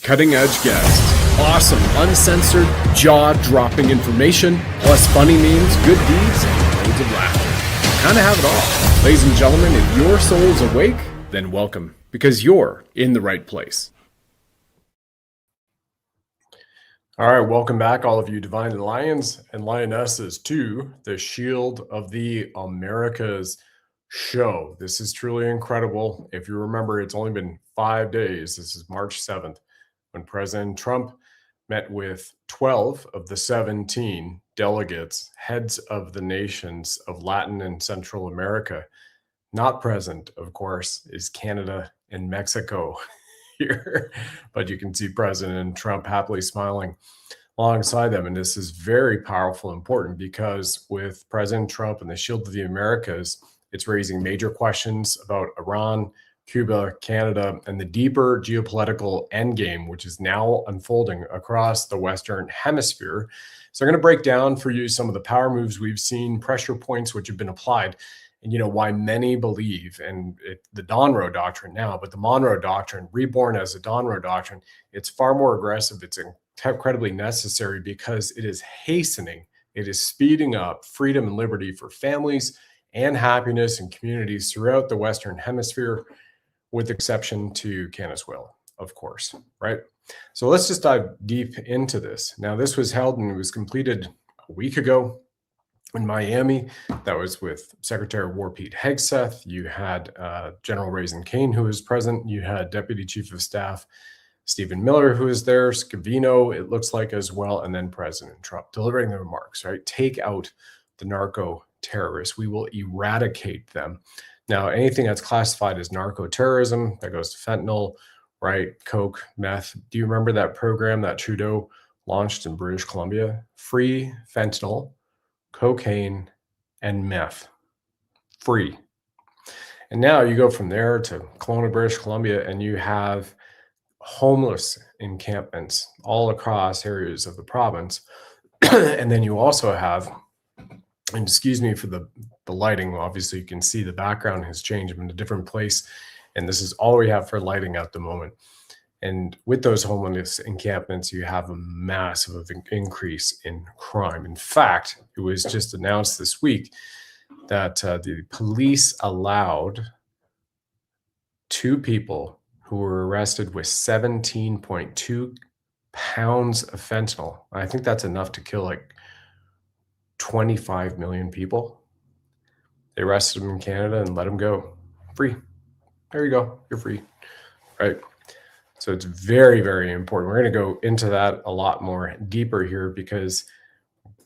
Cutting edge guests, awesome, uncensored, jaw-dropping information, plus funny memes, good deeds, and loads of laughter. Kind of have it all. Ladies and gentlemen, if your soul's awake, then welcome, because you're in the right place. All right, welcome back, all of you divine lions and lionesses, to the Shield of the Americas show. This is truly incredible. If you remember, it's only been 5 days. This is March 7th. When President Trump met with 12 of the 17 delegates, heads of the nations of Latin and Central America. Not present, of course, is Canada and Mexico here, but you can see President Trump happily smiling alongside them. And this is very powerful and important because with President Trump and the Shield of the Americas, it's raising major questions about Iran, Cuba, Canada, and the deeper geopolitical endgame, which is now unfolding across the Western Hemisphere. So I'm going to break down for you some of the power moves we've seen, pressure points which have been applied, and why many believe, and the Monroe Doctrine now, but the Monroe Doctrine, reborn as a Monroe Doctrine, it's far more aggressive. It's incredibly necessary because it is hastening, it is speeding up freedom and liberty for families and happiness in communities throughout the Western Hemisphere, with exception to Venezuela, of course, right? So let's just dive deep into this. Now, this was held and it was completed a week ago in Miami. That was with Secretary of War Pete Hegseth. You had General Raisin Kane, who was present. You had Deputy Chief of Staff Stephen Miller, who was there, Scavino, it looks like, as well, and then President Trump delivering the remarks, right? Take out the narco terrorists. We will eradicate them. Now, anything that's classified as narco-terrorism, that goes to fentanyl, right? Coke, meth. Do you remember that program that Trudeau launched in British Columbia? Free fentanyl, cocaine, and meth. Free. And now you go from there to Kelowna, British Columbia, and you have homeless encampments all across areas of the province. And then you also have, and excuse me for the lighting, obviously you can see the background has changed. I'm in a different place, and this is all we have for lighting at the moment. And with those homeless encampments, you have a massive increase in crime. In fact, it was just announced this week that the police allowed 2 people who were arrested with 17.2 pounds of fentanyl. I think that's enough to kill like 25 million people. They arrested him in Canada and let him go free. There you go. You're free, right? So it's very, very important. We're going to go into that a lot more deeper here because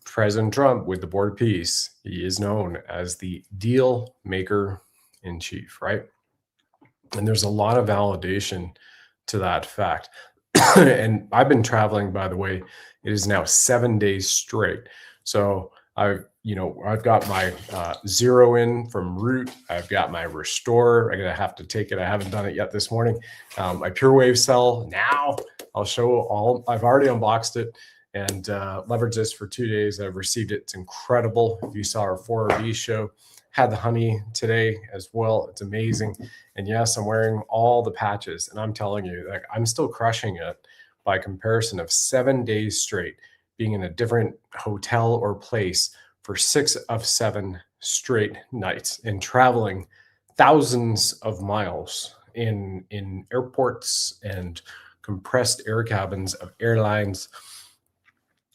President Trump, with the Board of Peace, he is known as the deal maker in chief, right? And there's a lot of validation to that fact. And I've been traveling, by the way, it is now 7 days straight. So I've got my zero in from Root. I've got my Restore. I'm gonna have to take it. I haven't done it yet this morning. My Pure Wave cell. Now I'll show all. I've already unboxed it and leveraged this for 2 days. I've received it. It's incredible. If you saw our 4RB show, had the honey today as well. It's amazing. And yes, I'm wearing all the patches, and I'm telling you, like, I'm still crushing it by comparison of 7 days straight, being in a different hotel or place for 6 of 7 straight nights and traveling thousands of miles in airports and compressed air cabins of airlines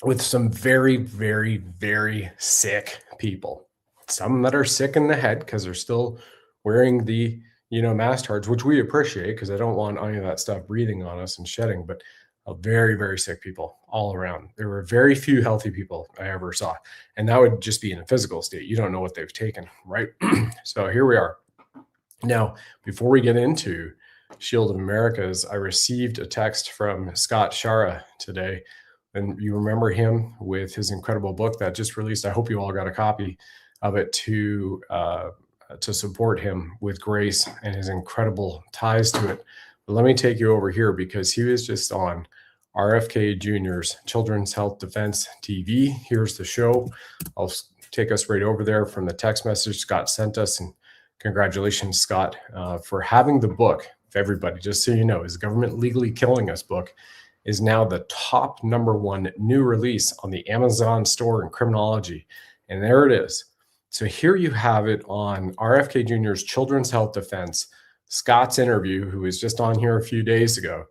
with some very, very, very sick people. Some that are sick in the head because they're still wearing the, mask cards, which we appreciate because I don't want any of that stuff breathing on us and shedding, but very, very sick people all around. There were very few healthy people I ever saw. And that would just be in a physical state. You don't know what they've taken, right? So here we are. Now, before we get into Shield of Americas, I received a text from Scott Shara today. And you remember him with his incredible book that just released. I hope you all got a copy of it to support him with grace and his incredible ties to it. But let me take you over here because he was just on RFK Jr.'s Children's Health Defense TV. Here's the show. I'll take us right over there from the text message Scott sent us. And congratulations, Scott, for having the book if everybody, just so you know, Is Government Legally Killing Us book is now the top #1 new release on the Amazon store in criminology. And there it is. So here you have it on RFK Jr.'s Children's Health Defense, Scott's interview, who was just on here a few days ago.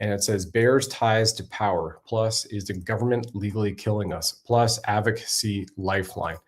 And it says bears ties to power, plus is the government legally killing us, plus advocacy lifeline.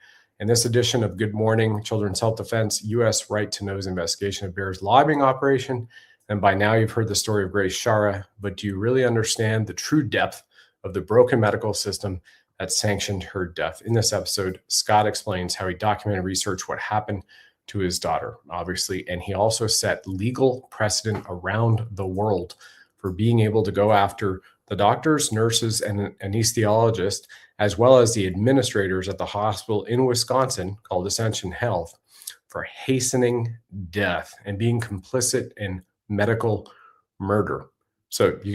In this edition of Good Morning Children's Health Defense, U.S. Right to Know's investigation of Bear's lobbying operation. And by now you've heard the story of Grace Shara, but do you really understand the true depth of the broken medical system that sanctioned her death? In this episode, Scott explains how he documented research what happened to his daughter, obviously, and he also set legal precedent around the world for being able to go after the doctors, nurses, and anesthesiologists, as well as the administrators at the hospital in Wisconsin called Ascension Health, for hastening death and being complicit in medical murder. So you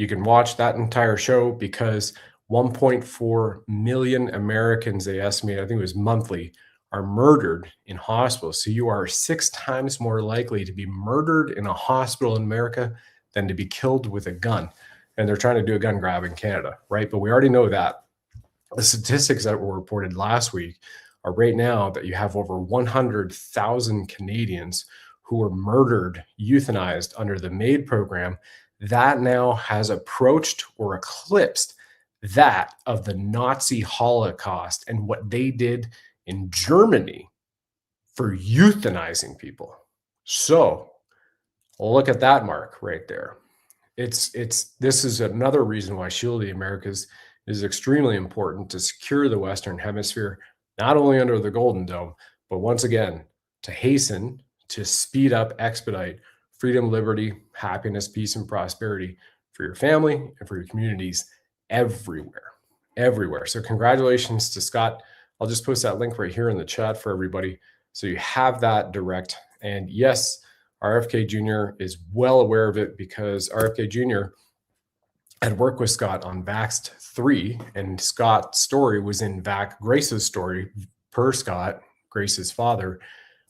can watch that entire show, because 1.4 million Americans, they estimate, I think it was monthly, are murdered in hospitals. So you are 6 times more likely to be murdered in a hospital in America than to be killed with a gun. And they're trying to do a gun grab in Canada, right? But we already know that. The statistics that were reported last week are right now that you have over 100,000 Canadians who were murdered, euthanized under the MAID program. That now has approached or eclipsed that of the Nazi Holocaust and what they did in Germany for euthanizing people. So look at that mark right there. This is another reason why Shield the Americas is extremely important to secure the Western Hemisphere, not only under the Golden Dome, but once again, to hasten, to speed up, expedite freedom, liberty, happiness, peace, and prosperity for your family and for your communities everywhere, everywhere. So congratulations to Scott. I'll just post that link right here in the chat for everybody, so you have that direct. And yes, RFK Jr. is well aware of it, because RFK Jr. had worked with Scott on Vaxxed 3, and Scott's story was in Grace's story, per Scott, Grace's father,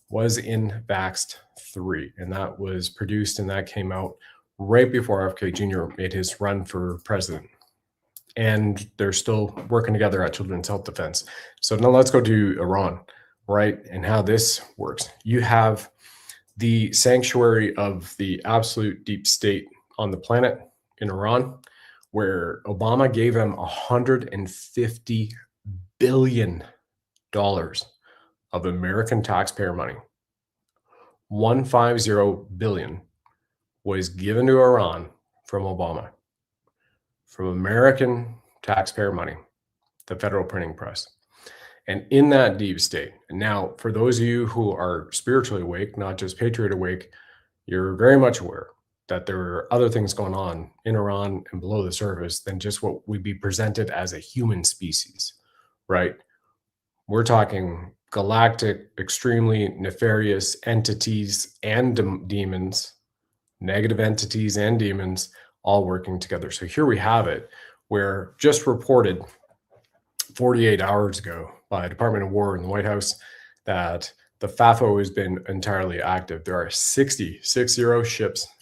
was in Vaxxed 3. And that was produced and that came out right before RFK Jr. made his run for president. And they're still working together at Children's Health Defense. So now let's go to Iran, right? And how this works. You have the sanctuary of the absolute deep state on the planet in Iran, where Obama gave him $150 billion of American taxpayer money. 150 billion was given to Iran from Obama, from American taxpayer money, the federal printing press. And in that deep state, and now for those of you who are spiritually awake, not just patriot awake, you're very much aware that there are other things going on in Iran and below the surface than just what would be presented as a human species, right? We're talking galactic, extremely nefarious entities and demons, negative entities and demons, all working together. So here we have it, where just reported 48 hours ago by Department of War in the White House that the FAFO has been entirely active. There are 60 ships,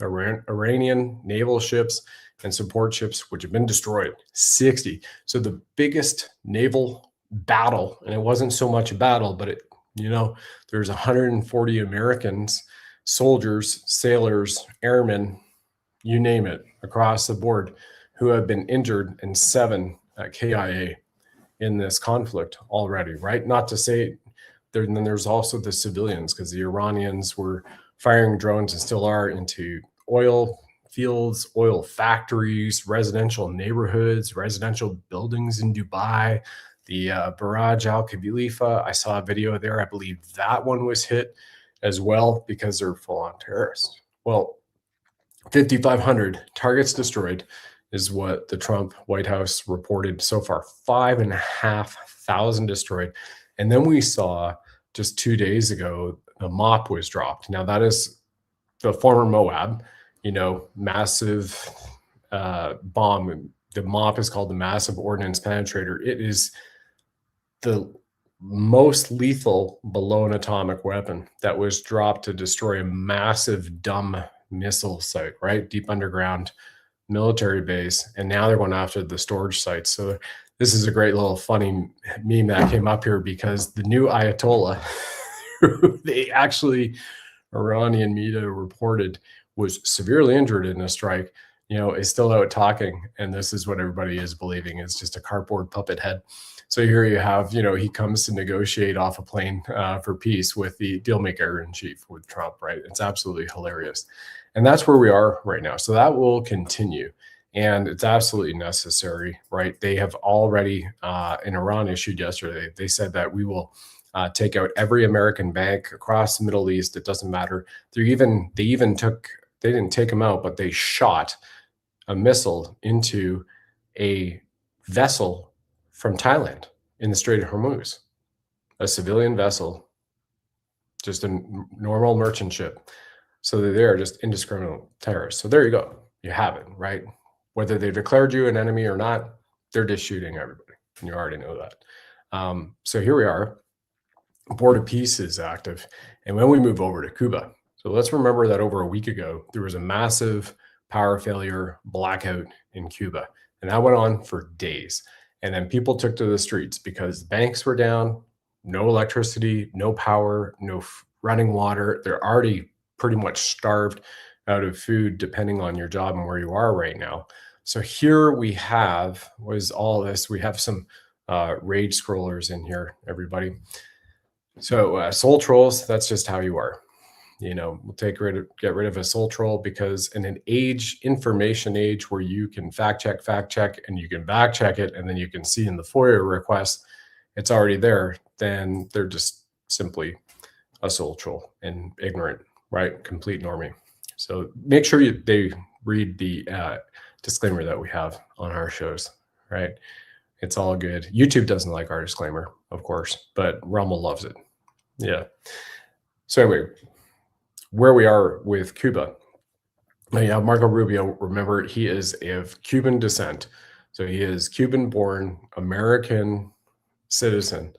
Iranian naval ships and support ships, which have been destroyed. 60. So the biggest naval battle, and it wasn't so much a battle, but there's 140 Americans, soldiers, sailors, airmen, you name it, across the board, who have been injured, and 7 at KIA in this conflict already, right? Not to say then there's also the civilians, because the Iranians were firing drones and still are into oil fields, oil factories, residential neighborhoods, residential buildings in Dubai, the Barrage Al Khalifa. I saw a video there. I believe that one was hit as well, because they're full-on terrorists. Well, 5,500 targets destroyed is what the Trump White House reported so far. 5,500 destroyed. And then we saw just 2 days ago, the MOP was dropped. Now that is the former Moab, massive bomb. The MOP is called the Massive Ordnance Penetrator. It is the most lethal below an atomic weapon that was dropped to destroy a massive dumb missile site, right? Deep underground military base. And now they're going after the storage sites. So this is a great little funny meme that came up here because the new Ayatollah, who they actually, Iranian media reported, was severely injured in a strike, is still out talking. And this is what everybody is believing is just a cardboard puppet head. So here you have, he comes to negotiate off a plane for peace with the dealmaker in chief, with Trump, right? It's absolutely hilarious. And that's where we are right now. So that will continue. And it's absolutely necessary, right? They have already, in Iran issued yesterday, they said that we will take out every American bank across the Middle East. It doesn't matter. They didn't take them out, but they shot a missile into a vessel from Thailand in the Strait of Hormuz, a civilian vessel, just a normal merchant ship. So they are just indiscriminate terrorists. So there you go. You have it, right? Whether they declared you an enemy or not, they're just shooting everybody. And you already know that. So here we are. Board of Peace is active. And when we move over to Cuba, so let's remember that over a week ago, there was a massive power failure blackout in Cuba. And that went on for days. And then people took to the streets because banks were down, no electricity, no power, no running water. They're already pretty much starved out of food, depending on your job and where you are right now. So here we have, was all this, we have some rage scrollers in here, everybody. So soul trolls, that's just how you are. We'll get rid of a soul troll because in an information age where you can fact check, and you can back check it, and then you can see in the FOIA request, it's already there, then they're just simply a soul troll and ignorant, right? Complete normie. So make sure they read the disclaimer that we have on our shows, right? It's all good. YouTube doesn't like our disclaimer, of course, but Rommel loves it. Yeah. So anyway, where we are with Cuba. Yeah, Marco Rubio, remember, he is of Cuban descent. So he is Cuban-born, American citizen,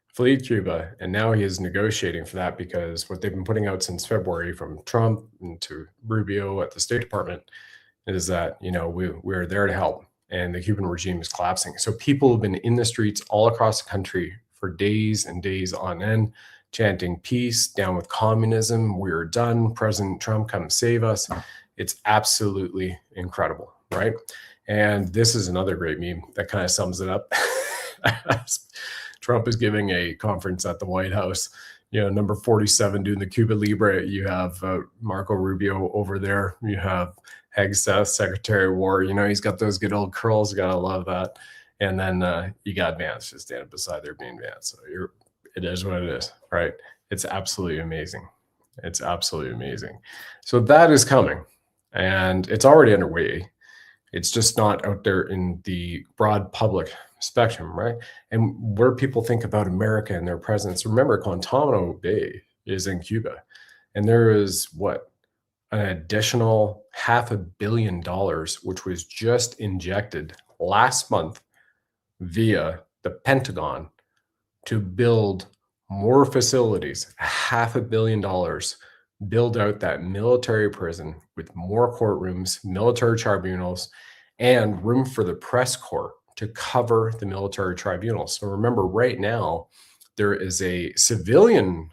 fled Cuba, and now he is negotiating for that because what they've been putting out since February from Trump and to Rubio at the State Department is that, we're there to help, and the Cuban regime is collapsing. So people have been in the streets all across the country for days and days on end, chanting peace, down with communism, we're done, President Trump, come save us. It's absolutely incredible, right? And this is another great meme that kind of sums it up. Trump is giving a conference at the White House, number 47 doing the Cuba Libre. You have Marco Rubio over there. You have Hegseth, Secretary of War. He's got those good old curls. Gotta love that. And then you got Vance just standing beside there being Vance. So it is what it is, right? It's absolutely amazing. It's absolutely amazing. So that is coming, and it's already underway. It's just not out there in the broad public spectrum, right? And where people think about America and their presence, remember Guantanamo Bay is in Cuba, and there is an additional $500 million, which was just injected last month via the Pentagon to build more facilities, $500 million, build out that military prison with more courtrooms, military tribunals, and room for the press corps to cover the military tribunals. So remember, right now, there is a civilian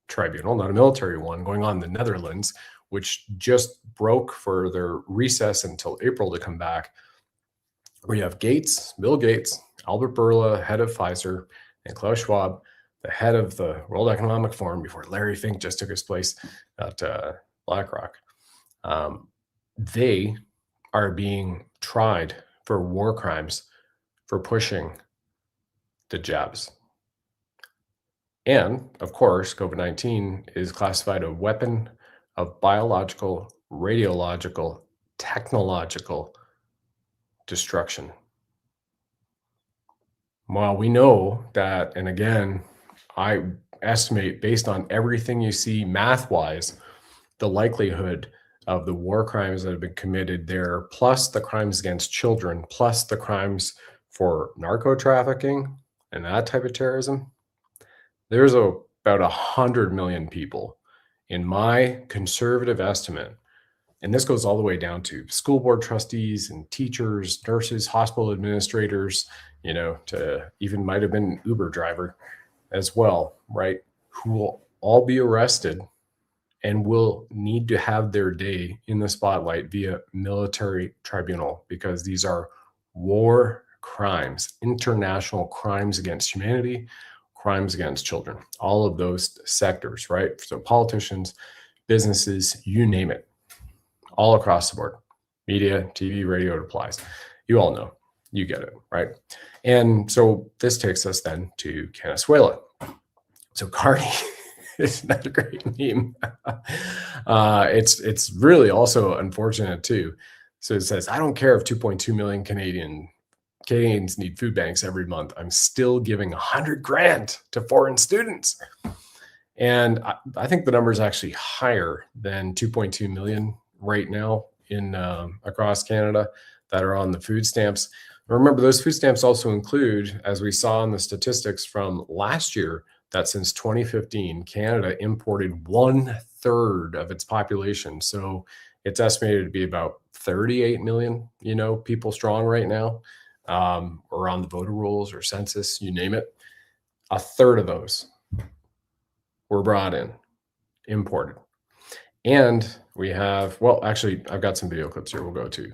tribunal, not a military one, going on in the Netherlands, which just broke for their recess until April to come back. We have Bill Gates, Albert Bourla, head of Pfizer, and Klaus Schwab, the head of the World Economic Forum, before Larry Fink just took his place at BlackRock. They are being tried for war crimes for pushing the jabs. And of course, COVID-19 is classified a weapon of biological, radiological, technological destruction. Well, we know that, and again, I estimate based on everything you see math-wise, the likelihood of the war crimes that have been committed there, plus the crimes against children, plus the crimes for narco trafficking and that type of terrorism, there's about 100 million people, in my conservative estimate, And this goes all the way down to school board trustees and teachers, nurses, hospital administrators, to even might have been an Uber driver as well, right? Who will all be arrested and will need to have their day in the spotlight via military tribunal, because these are war crimes, international crimes against humanity, crimes against children, all of those sectors, right? So politicians, businesses, you name it, all across the board. Media, TV, radio, it applies. You all know, you get it, right? And so this takes us then to Venezuela. So Cardi is not a great meme. It's really also unfortunate too. So it says, I don't care if 2.2 million Canadians need food banks every month. I'm still giving 100 grand to foreign students. And I think the number is actually higher than 2.2 million right now in across Canada that are on the food stamps. Remember, those food stamps also include, as we saw in the statistics from last year, that since 2015, Canada imported 1/3 of its population. So it's estimated to be about 38 million, people strong right now, around the voter rolls or census, you name it. 1/3 of those were brought in, imported. And we have, well, actually, I've got some video clips here we'll go to.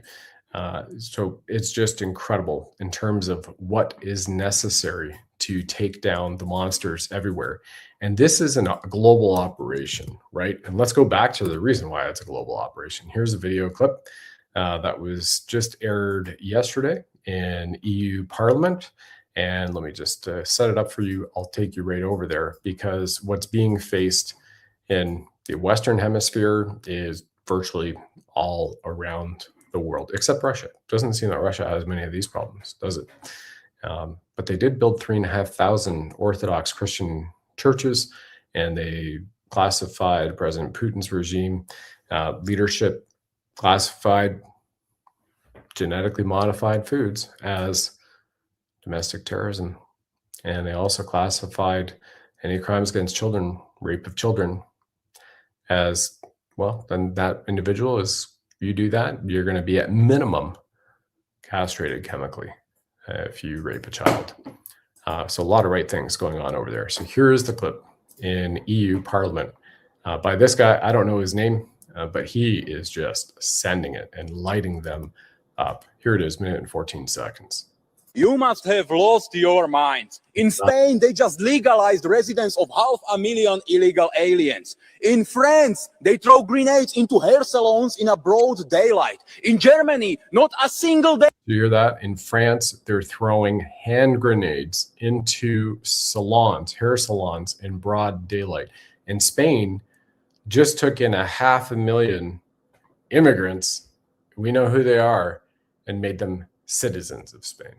So it's just incredible in terms of what is necessary to take down the monsters everywhere. And this is a global operation, right? And let's go back to the reason why it's a global operation. Here's a video clip that was just aired yesterday in EU Parliament. And let me just set it up for you. I'll take you right over there, because what's being faced in the Western Hemisphere is virtually all around the world, except Russia. Doesn't seem that Russia has many of these problems, does it? But they did build 3,500 Orthodox Christian churches, and they classified President Putin's regime leadership, classified genetically modified foods as domestic terrorism. And they also classified any crimes against children, rape of children, as, well, then that individual is, you do that, you're going to be at minimum castrated chemically if you rape a child. So a lot of right things going on over there. So here's the clip in EU Parliament by this guy. I don't know his name, but he is just sending it and lighting them up. Here it is, minute and 14 seconds. You must have lost your mind. In Spain, they just legalized residence of 500,000 illegal aliens. In France, they throw grenades into hair salons in a broad daylight. In Germany, not a single day. Do you hear that? In France, they're throwing hand grenades into salons, hair salons, in broad daylight. In Spain, just took in 500,000 immigrants, we know who they are, and made them citizens of Spain.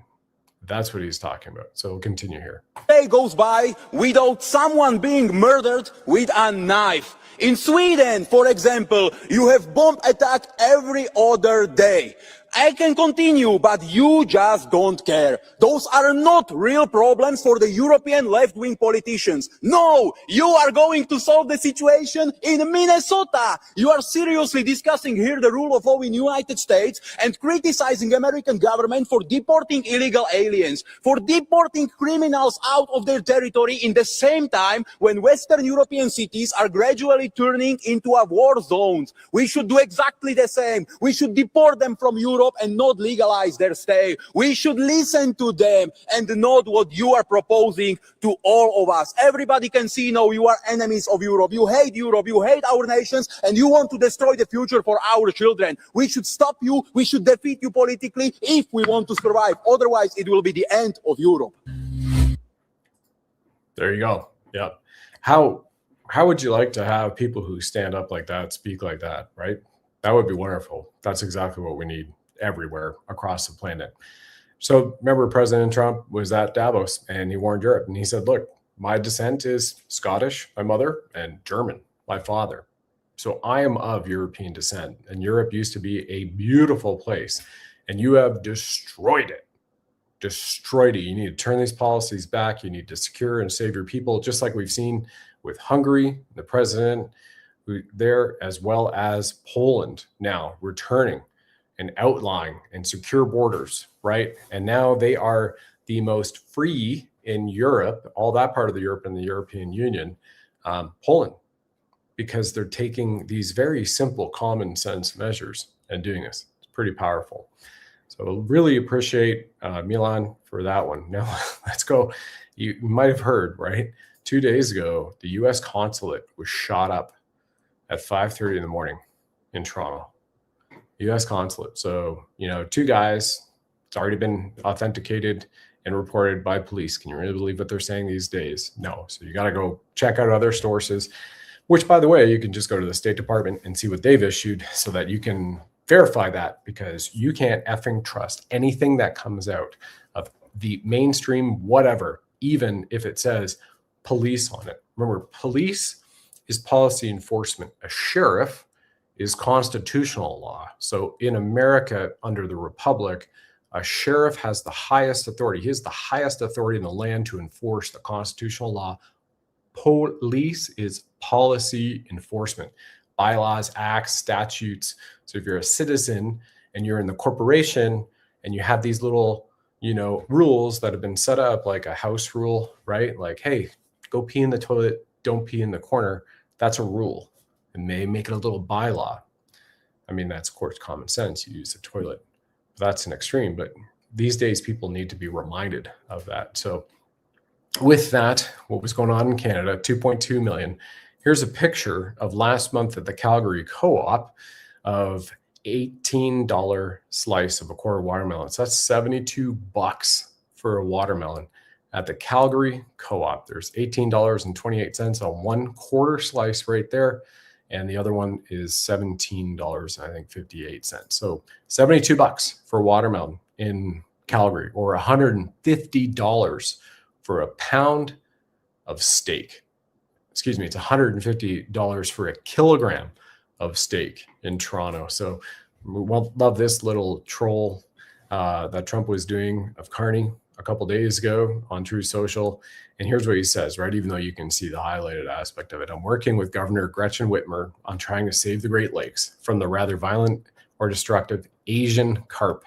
That's what he's talking about. So we'll continue here. Day goes by without someone being murdered with a knife. In Sweden, for example, you have bomb attack every other day. I can continue, but you just don't care. Those are not real problems for the European left-wing politicians. No, you are going to solve the situation in Minnesota. You are seriously discussing here the rule of law in United States and criticizing American government for deporting illegal aliens, for deporting criminals out of their territory in the same time when Western European cities are gradually turning into a war zones. We should do exactly the same. We should deport them from Europe and not legalize their stay. We should listen to them and not what you are proposing to all of us. Everybody can see now you are enemies of Europe. You hate Europe, you hate our nations, and you want to destroy the future for our children. We should stop you. We should defeat you politically if we want to survive. Otherwise, it will be the end of Europe. There you go. Yeah. How would you like to have people who stand up like that speak like that, right? That would be wonderful. That's exactly what we need everywhere across the planet. So remember, President Trump was at Davos and he warned Europe, and he said, look, my descent is Scottish, my mother, and German, my father. So I am of European descent, and Europe used to be a beautiful place, and you have destroyed it. Destroyed it. You need to turn these policies back. You need to secure and save your people, just like we've seen with Hungary, the president there, as well as Poland now returning and outlawing and secure borders, right? And now they are the most free in Europe, all that part of the Europe and the European Union, Poland, because they're taking these very simple common sense measures and doing this. It's pretty powerful. So really appreciate Milan for that one. Now let's go. You might have heard, right? 2 days ago, the US consulate was shot up at 5:30 in the morning in Toronto. US consulate. So, two guys, it's already been authenticated and reported by police. Can you really believe what they're saying these days? No. So you got to go check out other sources, which, by the way, you can just go to the State Department and see what they've issued so that you can verify that, because you can't effing trust anything that comes out of the mainstream, whatever, even if it says police on it. Remember, police is policy enforcement. A sheriff is constitutional law. So in America, under the Republic, a sheriff has the highest authority. He has the highest authority in the land to enforce the constitutional law. Police is policy enforcement, bylaws, acts, statutes. So if you're a citizen and you're in the corporation and you have these little, rules that have been set up, like a house rule, right? Like, hey, go pee in the toilet, don't pee in the corner. That's a rule. And may make it a little bylaw. I mean, that's, of course, common sense. You use the toilet. That's an extreme, but these days people need to be reminded of that. So with that, what was going on in Canada, 2.2 million. Here's a picture of last month at the Calgary Co-op of $18 slice of a quarter watermelon. So that's $72 for a watermelon at the Calgary Co-op. There's $18.28 on 1/4 slice right there. And the other one is $17.58. So $72 for a watermelon in Calgary, or $150 for a pound of steak. Excuse me, it's $150 for a kilogram of steak in Toronto. So we love this little troll that Trump was doing of Carney a couple days ago on True Social. And here's what he says, right? Even though you can see the highlighted aspect of it. I'm working with Governor Gretchen Whitmer on trying to save the Great Lakes from the rather violent or destructive Asian carp,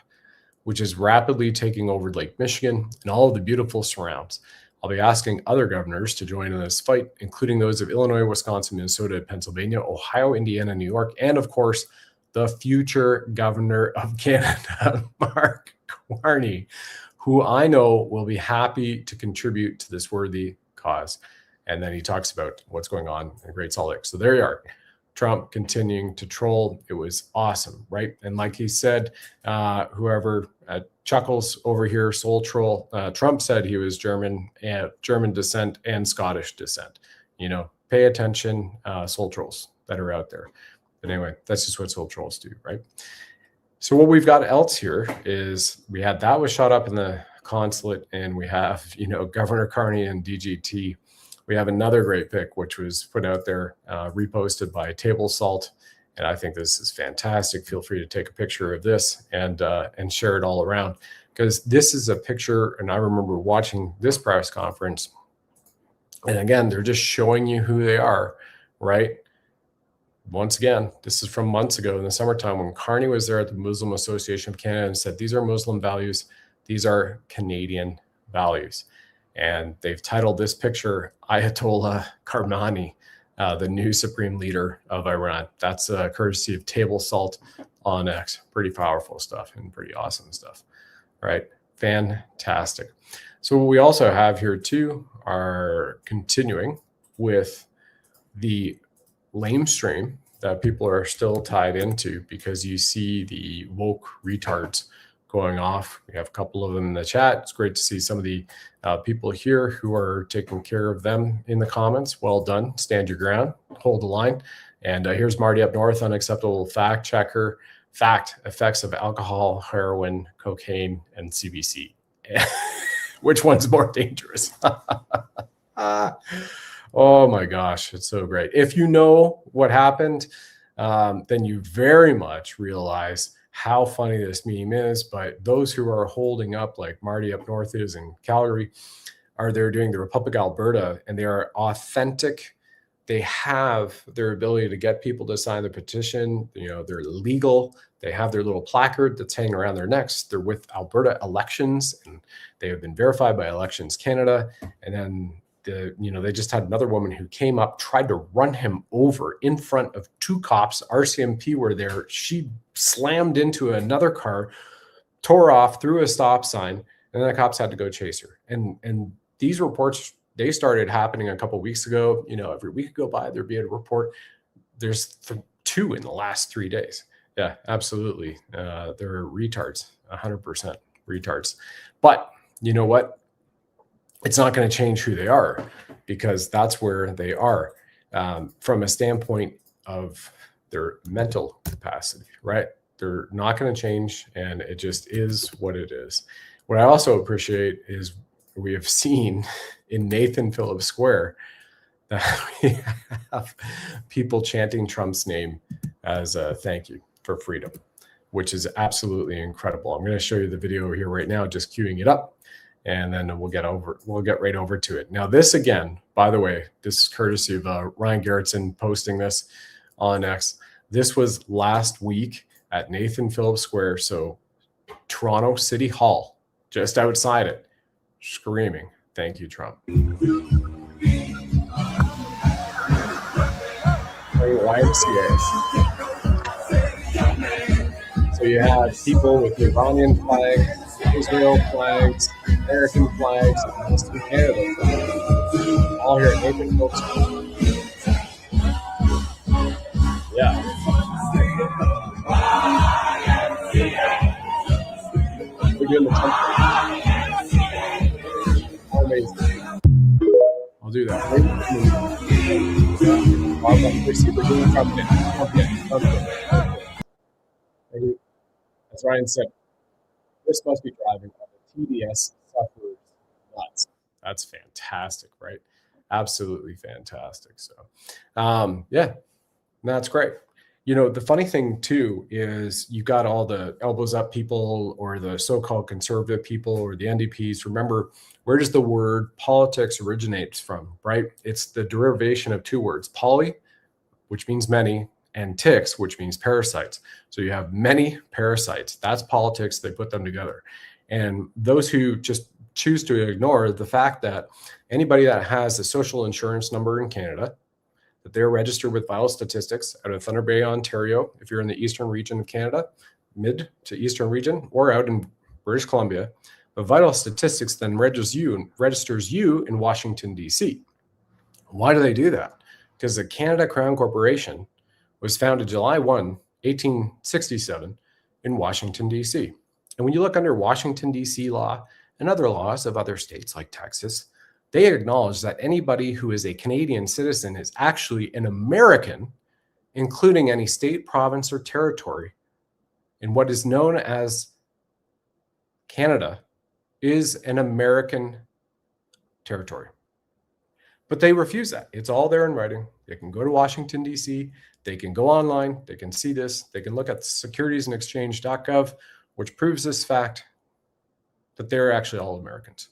which is rapidly taking over Lake Michigan and all of the beautiful surrounds. I'll be asking other governors to join in this fight, including those of Illinois, Wisconsin, Minnesota, Pennsylvania, Ohio, Indiana, New York, and of course, the future governor of Canada, Mark Carney, who I know will be happy to contribute to this worthy cause. And then he talks about what's going on in Great Salt Lake. So there you are. Trump continuing to troll. It was awesome, right? And like he said, whoever chuckles over here, soul troll, Trump said he was German descent and Scottish descent. Pay attention, soul trolls that are out there. But anyway, that's just what soul trolls do, right? So what we've got else here is we had that was shot up in the consulate, and we have, Governor Carney and DGT. We have another great pic, which was put out there, reposted by Table Salt. And I think this is fantastic. Feel free to take a picture of this and share it all around, because this is a picture. And I remember watching this press conference. And again, they're just showing you who they are, right? Once again, this is from months ago in the summertime when Carney was there at the Muslim Association of Canada and said, these are Muslim values. These are Canadian values. And they've titled this picture, Ayatollah Khamenei, the new supreme leader of Iran. That's courtesy of Table Salt on X. Pretty powerful stuff and pretty awesome stuff, right? Fantastic. So what we also have here too are continuing with the lamestream that people are still tied into, because you see the woke retards going off. We have a couple of them in the chat. It's great to see some of the people here who are taking care of them in the comments. Well done. Stand your ground. Hold the line. And here's Marty up north, unacceptable fact checker. Fact, effects of alcohol, heroin, cocaine, and CBC. Which one's more dangerous? Oh my gosh, it's so great. If you know what happened, then you very much realize how funny this meme is. But those who are holding up, like Marty up north is in Calgary, are there doing the Republic of Alberta, and they are authentic they have their ability to get people to sign the petition. You know, they're legal. They have their little placard that's hanging around their necks. They're with Alberta Elections, and they have been verified by Elections Canada. And then they just had another woman who came up, tried to run him over in front of two cops. RCMP were there. She slammed into another car, tore off, threw a stop sign, and then the cops had to go chase her. And these reports, they started happening a couple of weeks ago. You know, every week go by, there'd be a report. There's two in the last 3 days. Yeah, absolutely. They're retards, 100% retards. But you know what? It's not going to change who they are, because that's where they are from a standpoint of their mental capacity, right? They're not going to change, and it just is what it is. What I also appreciate is we have seen in Nathan Phillips Square that we have people chanting Trump's name as a thank you for freedom, which is absolutely incredible. I'm going to show you the video here right now, just queuing it up, and then we'll get right over to it. Now, this again, by the way, this is courtesy of Ryan Garrettson posting this on X. This was last week at Nathan Phillips Square, so Toronto City Hall, just outside it, screaming, "Thank you, Trump." YMCA. So you have people with the Iranian flag, Israel flags, American flags, and Western Canada flags, all here at Nathan Phillips Square. Yeah. We're doing the temple. Amazing. I'll do that. As Ryan said, this must be driving on the TDS sufferers nuts. That's fantastic, right? Absolutely fantastic. So, yeah, that's great. You know, the funny thing too is you got all the elbows up people, or the so-called conservative people, or the NDPs. Remember, where does the word politics originates from, right? It's the derivation of two words, poly, which means many, and ticks, which means parasites. So you have many parasites. That's politics. They put them together. And those who just choose to ignore the fact that anybody that has a social insurance number in Canada, that they're registered with Vital Statistics out of Thunder Bay, Ontario, if you're in the eastern region of Canada, mid to eastern region, or out in British Columbia, but Vital Statistics then registers you in Washington, D.C. Why do they do that? Because the Canada Crown Corporation was founded July 1, 1867 in Washington, D.C. And when you look under Washington, D.C. law and other laws of other states like Texas, they acknowledge that anybody who is a Canadian citizen is actually an American, including any state, province, or territory in what is known as Canada is an American territory. But they refuse that. It's all there in writing. They can go to Washington, D.C. They can go online. They can see this. They can look at securitiesandexchange.gov, which proves this fact that they're actually all Americans.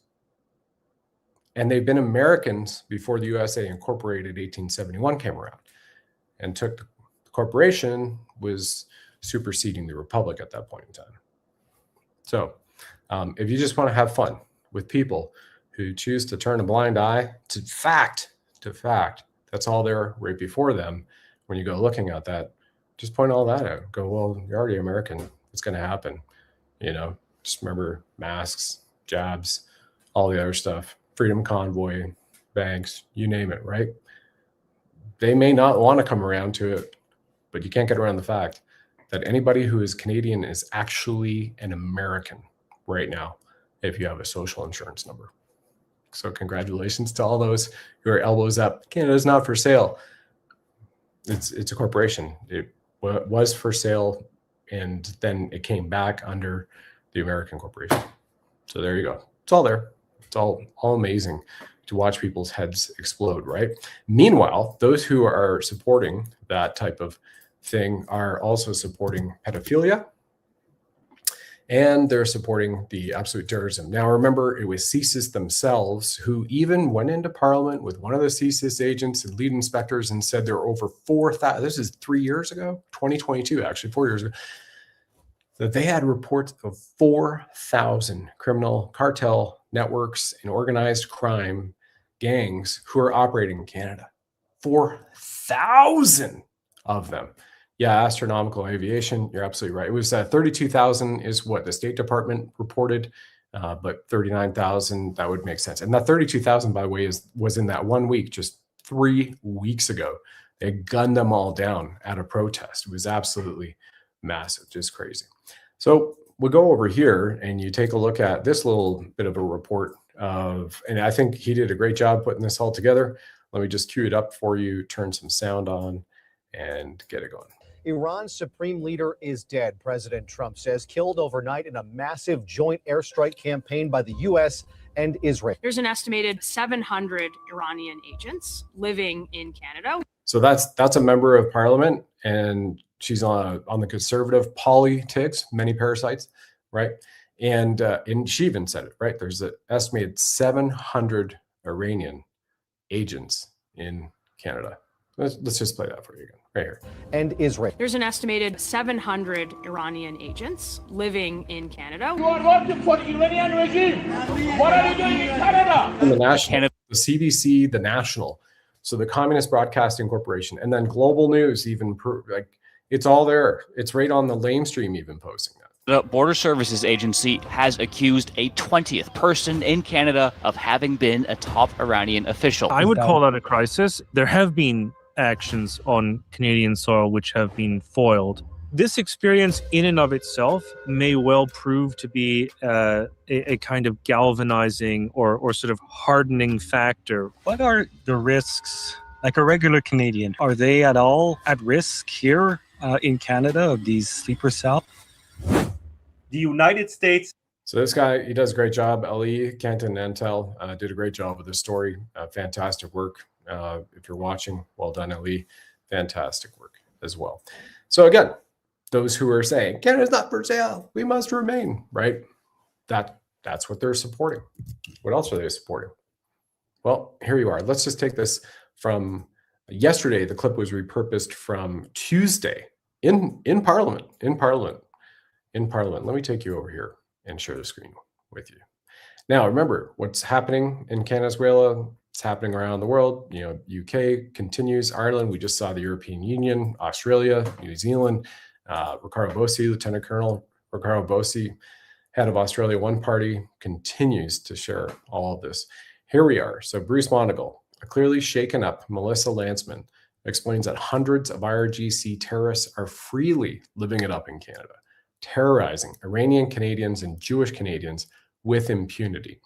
And they've been Americans before the USA Incorporated 1871 came around and took the corporation was superseding the republic at that point in time. So if you just want to have fun with people who choose to turn a blind eye to fact, that's all there right before them. When you go looking at that, just point all that out. Go, well, you're already American. It's going to happen. You know, just remember masks, jabs, all the other stuff. Freedom Convoy, banks, you name it, right? They may not want to come around to it, but you can't get around the fact that anybody who is Canadian is actually an American right now if you have a social insurance number. So congratulations to all those who are elbows up. Canada's not for sale. It's a corporation. It was for sale, and then it came back under the American corporation. So there you go. It's all there. It's all amazing to watch people's heads explode, right? Meanwhile, those who are supporting that type of thing are also supporting pedophilia and they're supporting the absolute terrorism. Now, remember, it was CSIS themselves who even went into Parliament with one of the CSIS agents and lead inspectors and said there were over 4,000. This is 3 years ago, 2022, actually, 4 years ago, that they had reports of 4,000 criminal cartel networks and organized crime gangs who are operating in Canada. 4,000 of them. Yeah, astronomical aviation. You're absolutely right. It was 32,000 is what the State Department reported, but 39,000, that would make sense. And that 32,000, by the way, was in that 1 week, just 3 weeks ago. They gunned them all down at a protest. It was absolutely massive, just crazy. So we'll go over here and you take a look at this little bit of a report and I think he did a great job putting this all together. Let me just cue it up for you, turn some sound on, and get it going. Iran's supreme leader is dead, President Trump says, killed overnight in a massive joint airstrike campaign by the U.S. and Israel. There's an estimated 700 Iranian agents living in Canada. So that's a member of parliament, and she's on the conservative politics, many parasites, right? And she even said it, right? There's an estimated 700 Iranian agents in Canada. Let's just play that for you again, right here. And Israel. There's an estimated 700 Iranian agents living in Canada. You are working for the Iranian regime. What are you doing in Canada? And the National, the CBC, the National, so the Communist Broadcasting Corporation, and then Global News even, like, it's all there. It's right on the lamestream even posting that. The Border Services Agency has accused a 20th person in Canada of having been a top Iranian official. I would call that a crisis. There have been actions on Canadian soil which have been foiled. This experience in and of itself may well prove to be a kind of galvanizing or sort of hardening factor. What are the risks, like a regular Canadian, are they at all at risk here in Canada of these sleeper cells? The United States. So this guy, he does a great job. Ali Canton Nantel did a great job with this story. Fantastic work. If you're watching, well done, Ali. Fantastic work as well. So again, those who are saying Canada's not for sale, we must remain, right? That's what they're supporting. What else are they supporting? Well, here you are. Let's just take this from yesterday. The clip was repurposed from Tuesday in Parliament. Let me take you over here and share the screen with you. Now, remember what's happening in Venezuela. It's happening around the world. You know, UK continues, Ireland. We just saw the European Union, Australia, New Zealand. Ricardo Bossi, Lieutenant Colonel Ricardo Bossi, head of Australia One Party, continues to share all of this. Here we are. So Bruce Monaghan, a clearly shaken up Melissa Lanceman, explains that hundreds of IRGC terrorists are freely living it up in Canada, terrorizing Iranian Canadians and Jewish Canadians with impunity.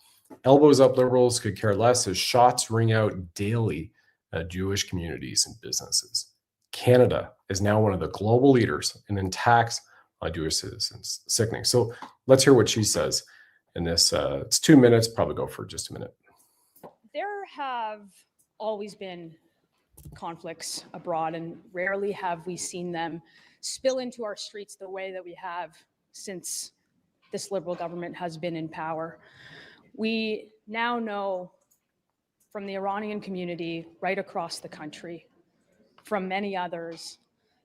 Elbows up liberals could care less as shots ring out daily at Jewish communities and businesses. Canada is now one of the global leaders in attacks on Jewish citizens. Sickening. So let's hear what she says in this. It's 2 minutes, probably go for just a minute. There have always been conflicts abroad, and rarely have we seen them spill into our streets the way that we have since this Liberal government has been in power. We now know from the Iranian community right across the country, from many others,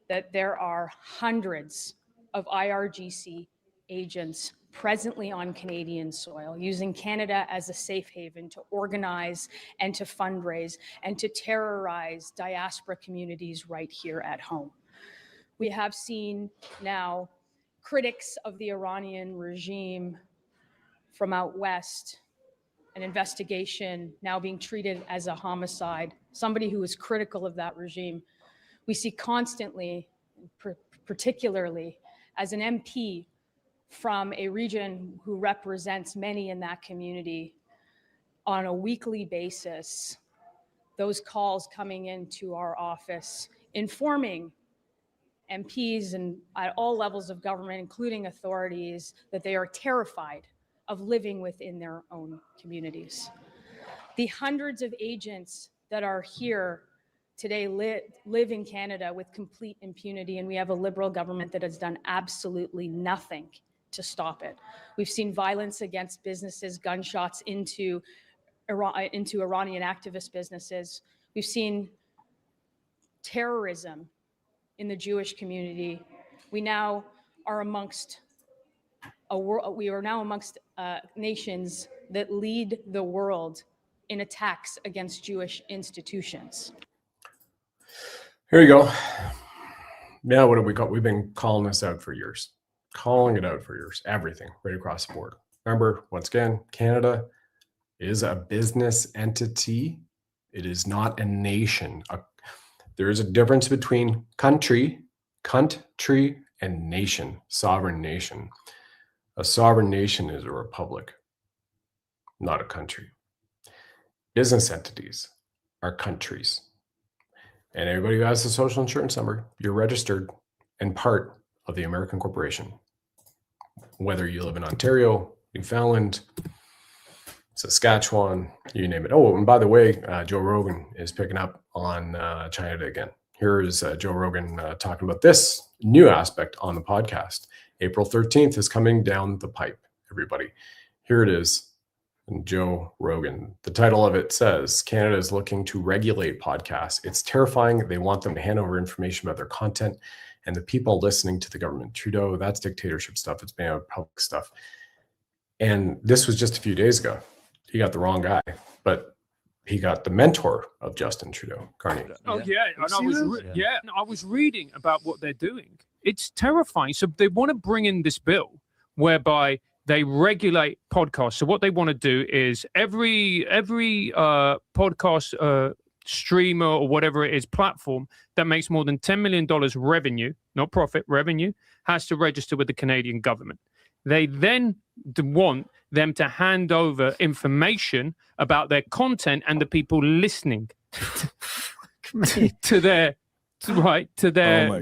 that there are hundreds of IRGC agents presently on Canadian soil, using Canada as a safe haven to organize and to fundraise and to terrorize diaspora communities right here at home. We have seen now critics of the Iranian regime from out west, an investigation now being treated as a homicide, somebody who is critical of that regime. We see constantly, particularly as an MP from a region who represents many in that community, on a weekly basis, those calls coming into our office, informing MPs and at all levels of government, including authorities, that they are terrified of living within their own communities. The hundreds of agents that are here today live in Canada with complete impunity, and we have a Liberal government that has done absolutely nothing to stop it. We've seen violence against businesses, gunshots into Iranian activist businesses. We've seen terrorism in the Jewish community. We now are amongst nations that lead the world in attacks against Jewish institutions. Here you go. Now, what have we got? We've been calling this out for years, everything right across the board. Remember, once again, Canada is a business entity. It is not a nation. There is a difference between country, and nation, sovereign nation. A sovereign nation is a republic, not a country. Business entities are countries. And everybody who has a social insurance number, you're registered and part of the American corporation. Whether you live in Ontario, Newfoundland, Saskatchewan, you name it. Oh, and by the way, Joe Rogan is picking up on China again. Here is Joe Rogan talking about this new aspect on the podcast. April 13th is coming down the pipe, everybody. Here it is. And Joe Rogan. The title of it says, Canada is looking to regulate podcasts. It's terrifying. They want them to hand over information about their content and the people listening to the government. Trudeau, that's dictatorship stuff. It's banned public stuff. And this was just a few days ago. He got the wrong guy, but he got the mentor of Justin Trudeau, Carney. Oh yeah, and I was reading about what they're doing. It's terrifying. So they want to bring in this bill whereby they regulate podcasts. So what they want to do is every podcast streamer or whatever it is platform that makes more than $10 million revenue, not profit, revenue, has to register with the Canadian government. They then want them to hand over information about their content and the people listening to their oh my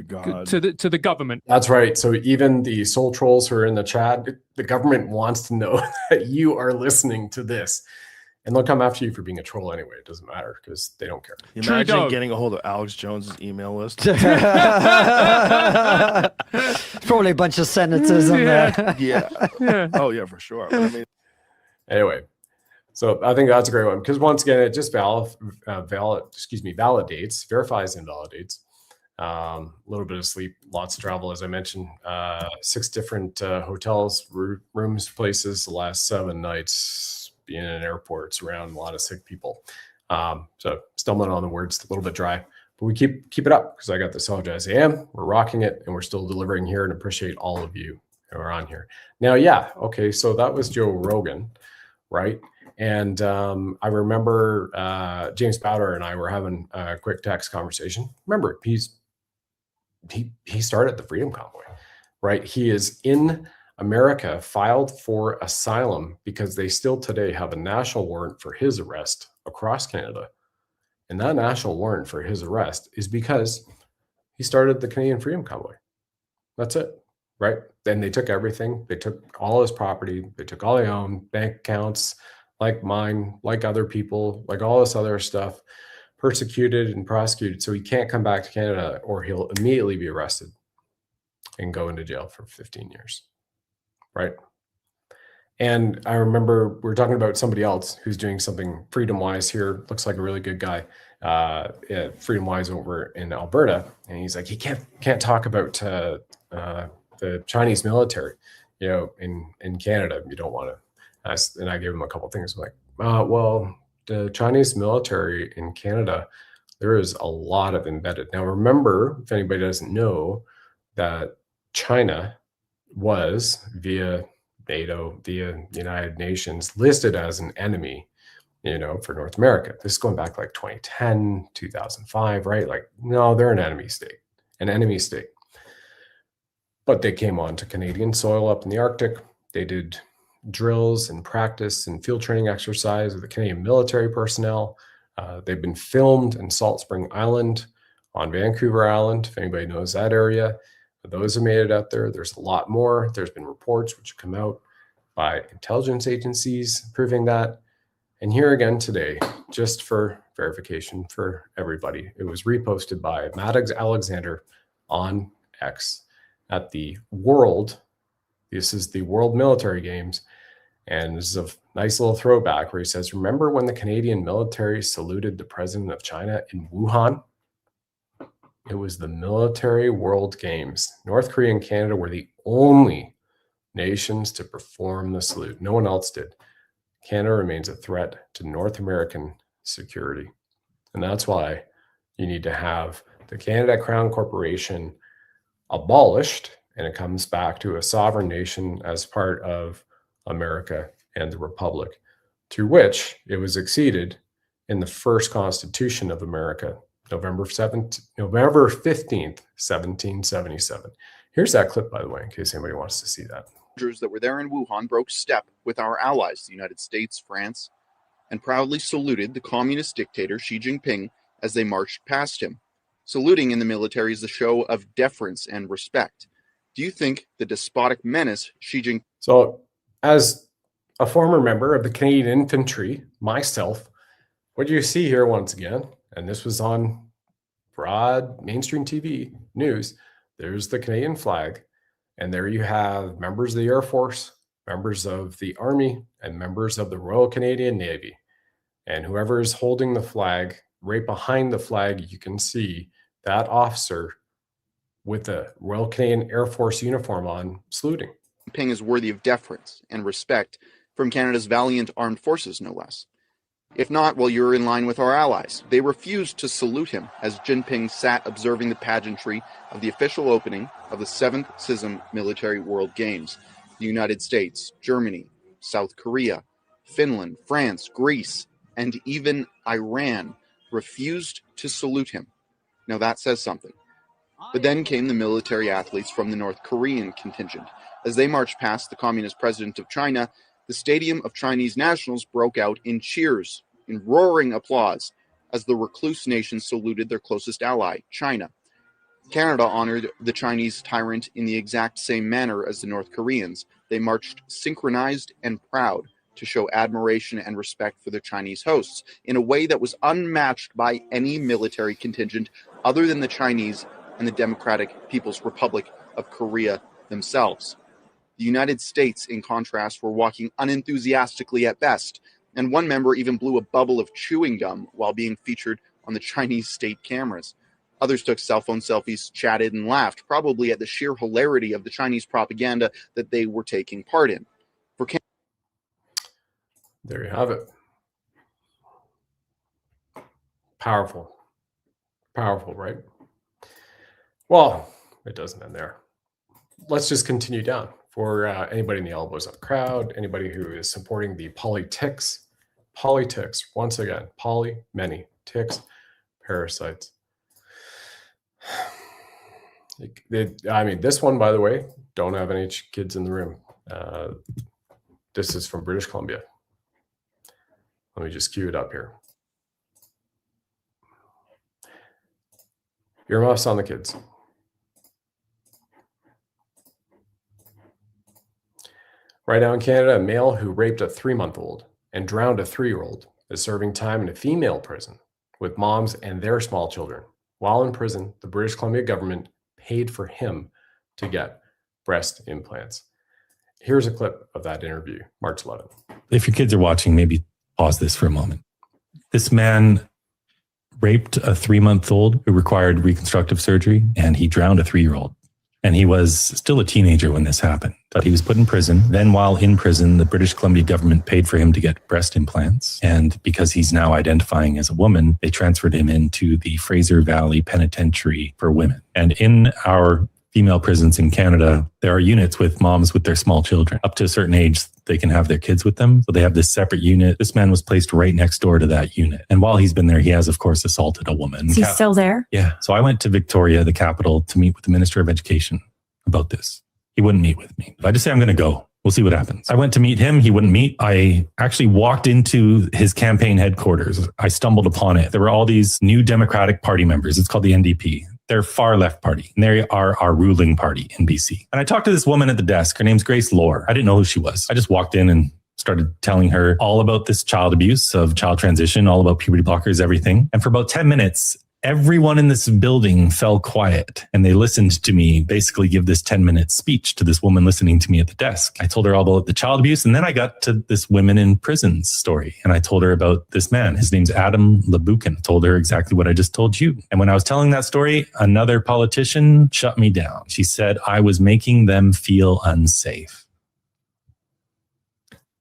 God. to the government. That's right. So even the soul trolls who are in the chat, the government wants to know that you are listening to this. And they'll come after you for being a troll anyway. It doesn't matter because they don't care. Imagine getting a hold of Alex Jones's email list. Probably a bunch of senators on there. Yeah. Oh yeah, for sure. But I mean, anyway, so I think that's a great one because once again, it just validates, verifies, and validates. A little bit of sleep, lots of travel, as I mentioned. 6 different hotels, rooms, places the last 7 nights. Being in airports around a lot of sick people. So stumbling on the words, a little bit dry, but we keep it up because I got the Cellergize AM. We're rocking it and we're still delivering here and appreciate all of you who are on here. Now, yeah, okay, so that was Joe Rogan, right? And I remember James Bowder and I were having a quick text conversation. Remember, he started the Freedom Convoy, right? He is in America, filed for asylum because they still today have a national warrant for his arrest across Canada. And that national warrant for his arrest is because he started the Canadian Freedom Convoy. That's it, right? Then they took everything. They took all his property. They took all they own, bank accounts, like mine, like other people, like all this other stuff, persecuted and prosecuted. So he can't come back to Canada or he'll immediately be arrested and go into jail for 15 years. Right. And I remember we were talking about somebody else who's doing something freedom-wise here. Looks like a really good guy, freedom-wise over in Alberta. And he's like, he can't talk about the Chinese military, in Canada. You don't want to. And I gave him a couple of things. I'm like, well, the Chinese military in Canada, there is a lot of embedded. Now, remember, if anybody doesn't know, that China was via NATO, via United Nations, listed as an enemy, for North America. This is going back like 2010, 2005, right? Like, no, they're an enemy state. But they came onto Canadian soil up in the Arctic. They did drills and practice and field training exercise with the Canadian military personnel. They've been filmed in Salt Spring Island, on Vancouver Island, if anybody knows that area. Those who made it out there, there's a lot more. There's been reports which have come out by intelligence agencies proving that. And here again today, just for verification for everybody, it was reposted by Matt Alexander on X at the World This is the World Military Games. And this is a nice little throwback where he says, remember when the Canadian military saluted the president of China in Wuhan? It was the Military World Games. North Korea and Canada were the only nations to perform the salute. No one else did. Canada remains a threat to North American security. And that's why you need to have the Canada Crown Corporation abolished, and it comes back to a sovereign nation as part of America and the Republic, to which it was acceded in the first Constitution of America, November 15th, 1777. Here's that clip, by the way, in case anybody wants to see that. That were there in Wuhan broke step with our allies, the United States, France, and proudly saluted the communist dictator Xi Jinping as they marched past him. Saluting in the military is a show of deference and respect. Do you think the despotic menace Xi Jinping... So, as a former member of the Canadian Infantry, myself, what do you see here once again? And this was on broad mainstream TV news. There's the Canadian flag. And there you have members of the Air Force, members of the Army, and members of the Royal Canadian Navy. And whoever is holding the flag, right behind the flag, you can see that officer with the Royal Canadian Air Force uniform on, saluting. Jinping is worthy of deference and respect from Canada's valiant armed forces, no less. If not, well, you're in line with our allies. They refused to salute him as Jinping sat observing the pageantry of the official opening of the 7th CISM Military World Games. The United States, Germany, South Korea, Finland, France, Greece, and even Iran refused to salute him. Now that says something. But then came the military athletes from the North Korean contingent. As they marched past the communist president of China, the stadium of Chinese nationals broke out in cheers, in roaring applause, as the recluse nation saluted their closest ally, China. Canada honored the Chinese tyrant in the exact same manner as the North Koreans. They marched synchronized and proud to show admiration and respect for their Chinese hosts in a way that was unmatched by any military contingent other than the Chinese and the Democratic People's Republic of Korea themselves. The United States, in contrast, were walking unenthusiastically at best, and one member even blew a bubble of chewing gum while being featured on the Chinese state cameras. Others took cell phone selfies, chatted, and laughed, probably at the sheer hilarity of the Chinese propaganda that they were taking part in. There you have it. Powerful. Powerful, right? Well, it doesn't end there. Let's just continue down. For anybody in the elbows of the crowd, anybody who is supporting the politics, once again, many, ticks, parasites. I mean, this one, by the way, don't have any kids in the room. This is from British Columbia. Let me just cue it up here. Earmuffs on the kids. Right now in Canada, a male who raped a 3-month-old and drowned a 3-year-old is serving time in a female prison with moms and their small children. While in prison, the British Columbia government paid for him to get breast implants. Here's a clip of that interview, March 11th. If your kids are watching, maybe pause this for a moment. This man raped a 3-month-old who required reconstructive surgery, and he drowned a 3-year-old. And he was still a teenager when this happened, but he was put in prison. Then while in prison, the British Columbia government paid for him to get breast implants. And because he's now identifying as a woman, they transferred him into the Fraser Valley Penitentiary for Women. And in our female prisons in Canada, there are units with moms with their small children. Up to a certain age, they can have their kids with them. So they have this separate unit. This man was placed right next door to that unit. And while he's been there, he has, of course, assaulted a woman. Is he still there? Yeah. So I went to Victoria, the capital, to meet with the Minister of Education about this. He wouldn't meet with me. I just say, I'm going to go. We'll see what happens. I went to meet him. He wouldn't meet. I actually walked into his campaign headquarters. I stumbled upon it. There were all these new Democratic Party members. It's called the NDP. They're far left party, and they are our ruling party in BC. And I talked to this woman at the desk. Her name's Grace Lohr. I didn't know who she was. I just walked in and started telling her all about this child abuse, of child transition, all about puberty blockers, everything. And for about 10 minutes, Everyone in this building fell quiet and they listened to me basically give this 10-minute speech to this woman listening to me at the desk. I told her all about the child abuse, and then I got to this women in prison story, and I told her about this man. His name's Adam Labukin. Told her exactly what I just told you. And when I was telling that story, another politician shut me down. She said I was making them feel unsafe.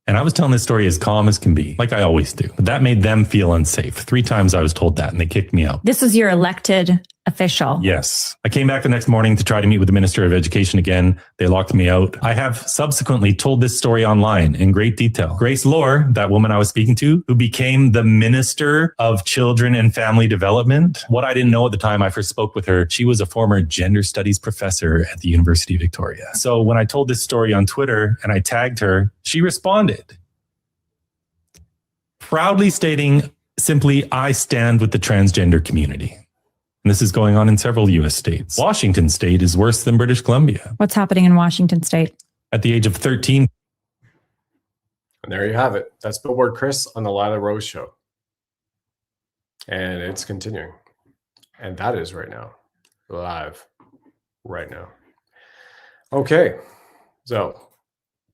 And I was telling this story as calm as can be, like I always do. But that made them feel unsafe. 3 times I was told that, and they kicked me out. This was your elected official. Yes. I came back the next morning to try to meet with the Minister of Education again. They locked me out. I have subsequently told this story online in great detail. Grace Lohr, that woman I was speaking to, who became the Minister of Children and Family Development. What I didn't know at the time I first spoke with her, she was a former gender studies professor at the University of Victoria. So when I told this story on Twitter and I tagged her, she responded, proudly stating simply, I stand with the transgender community. And this is going on in several U.S. states. Washington state is worse than British Columbia. What's happening in Washington state? At the age of 13. And there you have it. That's Billboard Chris on the Lila Rose Show. And it's continuing. And that is right now. Live. Right now. Okay. So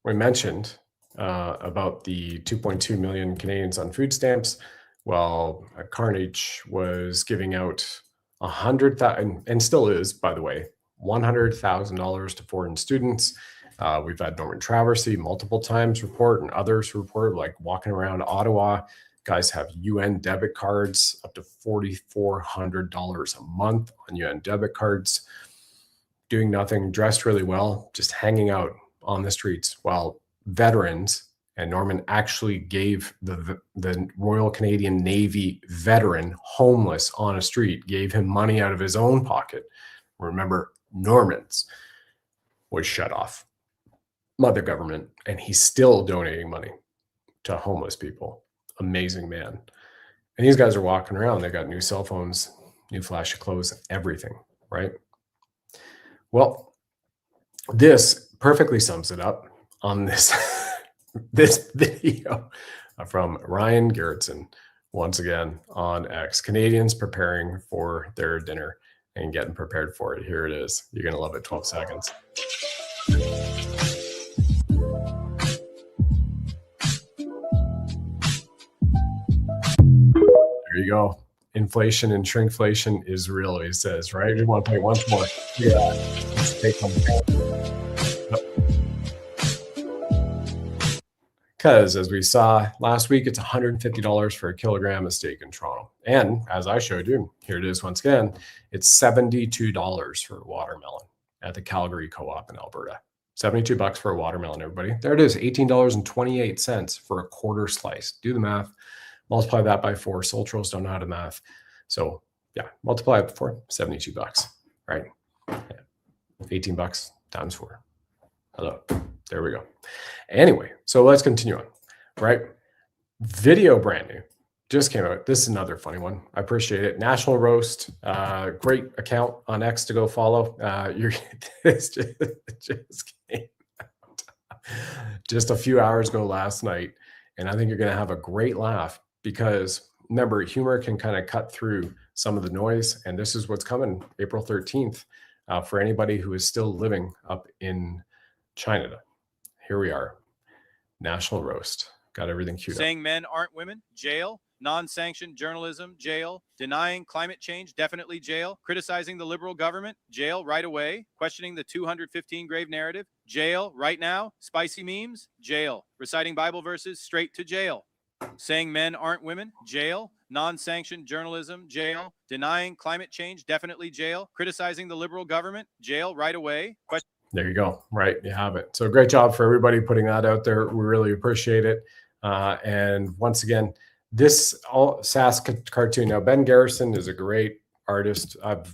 we mentioned about the 2.2 million Canadians on food stamps. Well, Carnage was giving out 100,000, and still is, by the way, $100,000 to foreign students. We've had Norman Traversy multiple times report, and others report, like walking around Ottawa. Guys have UN debit cards, up to $4,400 a month on UN debit cards, doing nothing, dressed really well, just hanging out on the streets, while veterans, and Norman actually gave the Royal Canadian Navy veteran homeless on a street, gave him money out of his own pocket. Remember, Norman's was shut off by the government, and he's still donating money to homeless people. Amazing man. And these guys are walking around. They got new cell phones, new flashy clothes, everything, right? Well, this perfectly sums it up on this this video from Ryan Garrettson, once again on X. Canadians preparing for their dinner and getting prepared for it. Here it is. You're going to love it. 12 seconds. There you go. Inflation and shrinkflation is real, he says, right? You want to play once more. Yeah. Let's take one. Because as we saw last week, it's $150 for a kilogram of steak in Toronto. And as I showed you, here it is once again, it's $72 for a watermelon at the Calgary Co-op in Alberta. $72 for a watermelon, everybody. There it is, $18.28 for a quarter slice. Do the math. Multiply that by 4. Soul Trolls don't know how to math. So yeah, multiply it by 4, $72, right? Yeah. $18 times 4. Hello. There we go. Anyway, so let's continue on, right? Video brand new. Just came out. This is another funny one. I appreciate it. National Roast. Great account on X to go follow. This just came out just a few hours ago last night. And I think you're going to have a great laugh because remember, humor can kind of cut through some of the noise. And this is what's coming April 13th for anybody who is still living up in China. Here we are. National Roast. Got everything queued up. Saying men aren't women, jail. Non-sanctioned journalism, jail. Denying climate change, definitely jail. Criticizing the liberal government, jail right away. Questioning the 215 grave narrative, jail right now. Spicy memes, jail. Reciting Bible verses, straight to jail. Saying men aren't women, jail. Non-sanctioned journalism, jail. Denying climate change, definitely jail. Criticizing the liberal government, jail right away. There you go. Right. You have it. So great job for everybody putting that out there. We really appreciate it. And once again, this all SAS cartoon. Now, Ben Garrison is a great artist. I've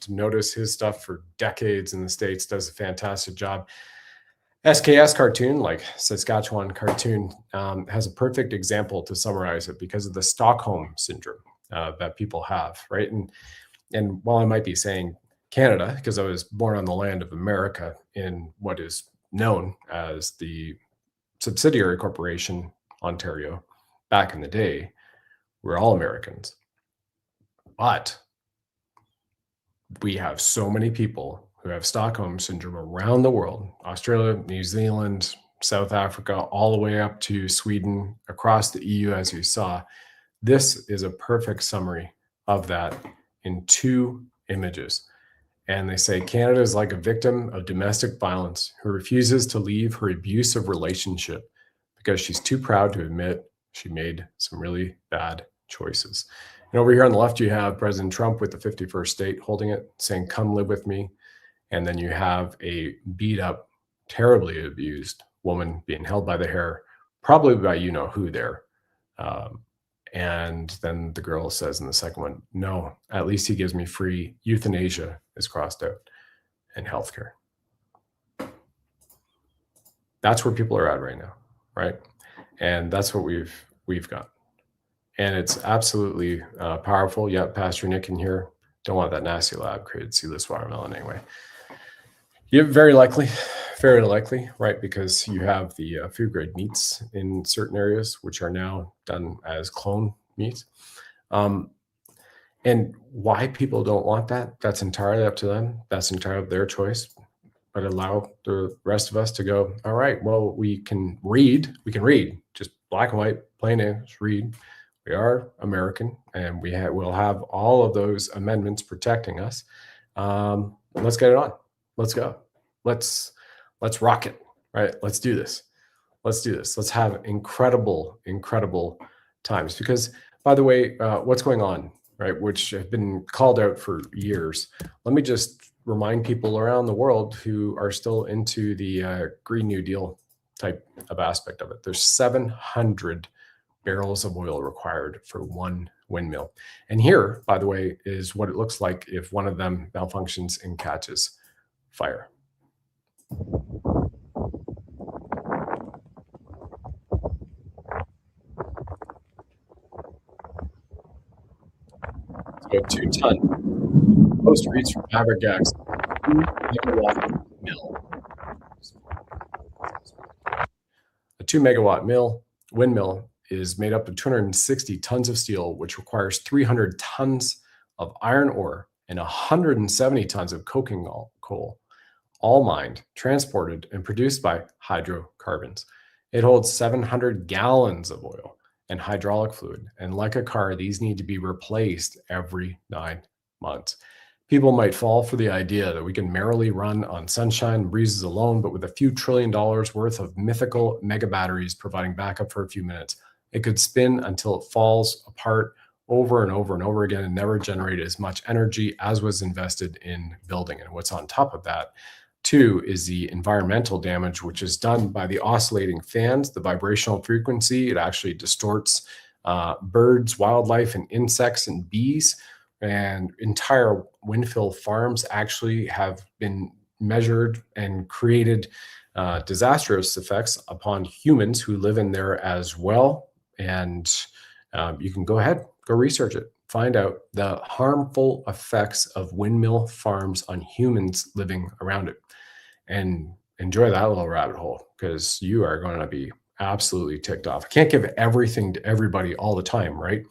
noticed his stuff for decades in the States, does a fantastic job. SKS cartoon, like Saskatchewan cartoon, has a perfect example to summarize it because of the Stockholm syndrome that people have, right? And while I might be saying Canada, because I was born on the land of America in what is known as the subsidiary corporation, Ontario, back in the day, we're all Americans. But we have so many people who have Stockholm syndrome around the world, Australia, New Zealand, South Africa, all the way up to Sweden, across the EU, as you saw. This is a perfect summary of that in 2 images. And they say Canada is like a victim of domestic violence who refuses to leave her abusive relationship because she's too proud to admit she made some really bad choices. And over here on the left, you have President Trump with the 51st state holding it, saying, come live with me. And then you have a beat up, terribly abused woman being held by the hair, probably by you know who there. And then the girl says in the second one, no, at least he gives me free euthanasia is crossed out and healthcare. That's where people are at right now, right? And that's what we've got. And it's absolutely powerful. Yeah, Pastor Nick in here. Don't want that nasty lab created seedless watermelon anyway. Yeah, very likely, right? Because you have the food grade meats in certain areas, which are now done as clone meats. And why people don't want that, that's entirely up to them. That's entirely their choice. But allow the rest of us to go, all right, well, we can read, just black and white, plain English, read. We are American, and we'll have all of those amendments protecting us. Let's get it on. Let's go. Let's rock it, right? Let's do this. Let's have incredible times. Because, by the way, what's going on, right, which have been called out for years. Let me just remind people around the world who are still into the Green New Deal type of aspect of it. There's 700 barrels of oil required for 1 windmill. And here, by the way, is what it looks like if one of them malfunctions and catches fire. So a 2-ton post reads from average gas 2 megawatt mill. A 2 megawatt windmill is made up of 260 tons of steel, which requires 300 tons of iron ore and 170 tons of coking coal, all mined, transported, and produced by hydrocarbons. It holds 700 gallons of oil and hydraulic fluid. And like a car, these need to be replaced every 9 months. People might fall for the idea that we can merrily run on sunshine and breezes alone, but with a few $1 trillion worth of mythical mega batteries providing backup for a few minutes, it could spin until it falls apart over and over and over again and never generate as much energy as was invested in building. And what's on top of that, too, is the environmental damage, which is done by the oscillating fans, the vibrational frequency. It actually distorts birds, wildlife, and insects and bees. And entire windmill farms actually have been measured and created disastrous effects upon humans who live in there as well. And you can go ahead, go research it, find out the harmful effects of windmill farms on humans living around it, and enjoy that little rabbit hole, because you are going to be absolutely ticked off. I can't give everything to everybody all the time, right?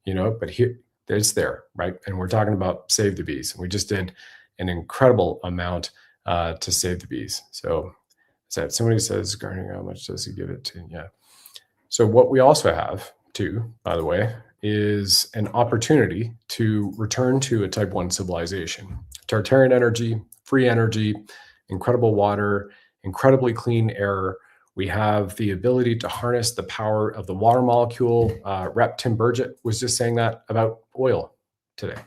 But here it's there, right? And we're talking about Save the Bees. We just did an incredible amount to save the bees. So somebody says, Gardening, how much does he give it to? Yeah. So what we also have too, by the way, is an opportunity to return to a type 1 civilization. Tartarian energy, free energy, incredible water, incredibly clean air. We have the ability to harness the power of the water molecule. Rep. Tim Burgett was just saying that about oil today.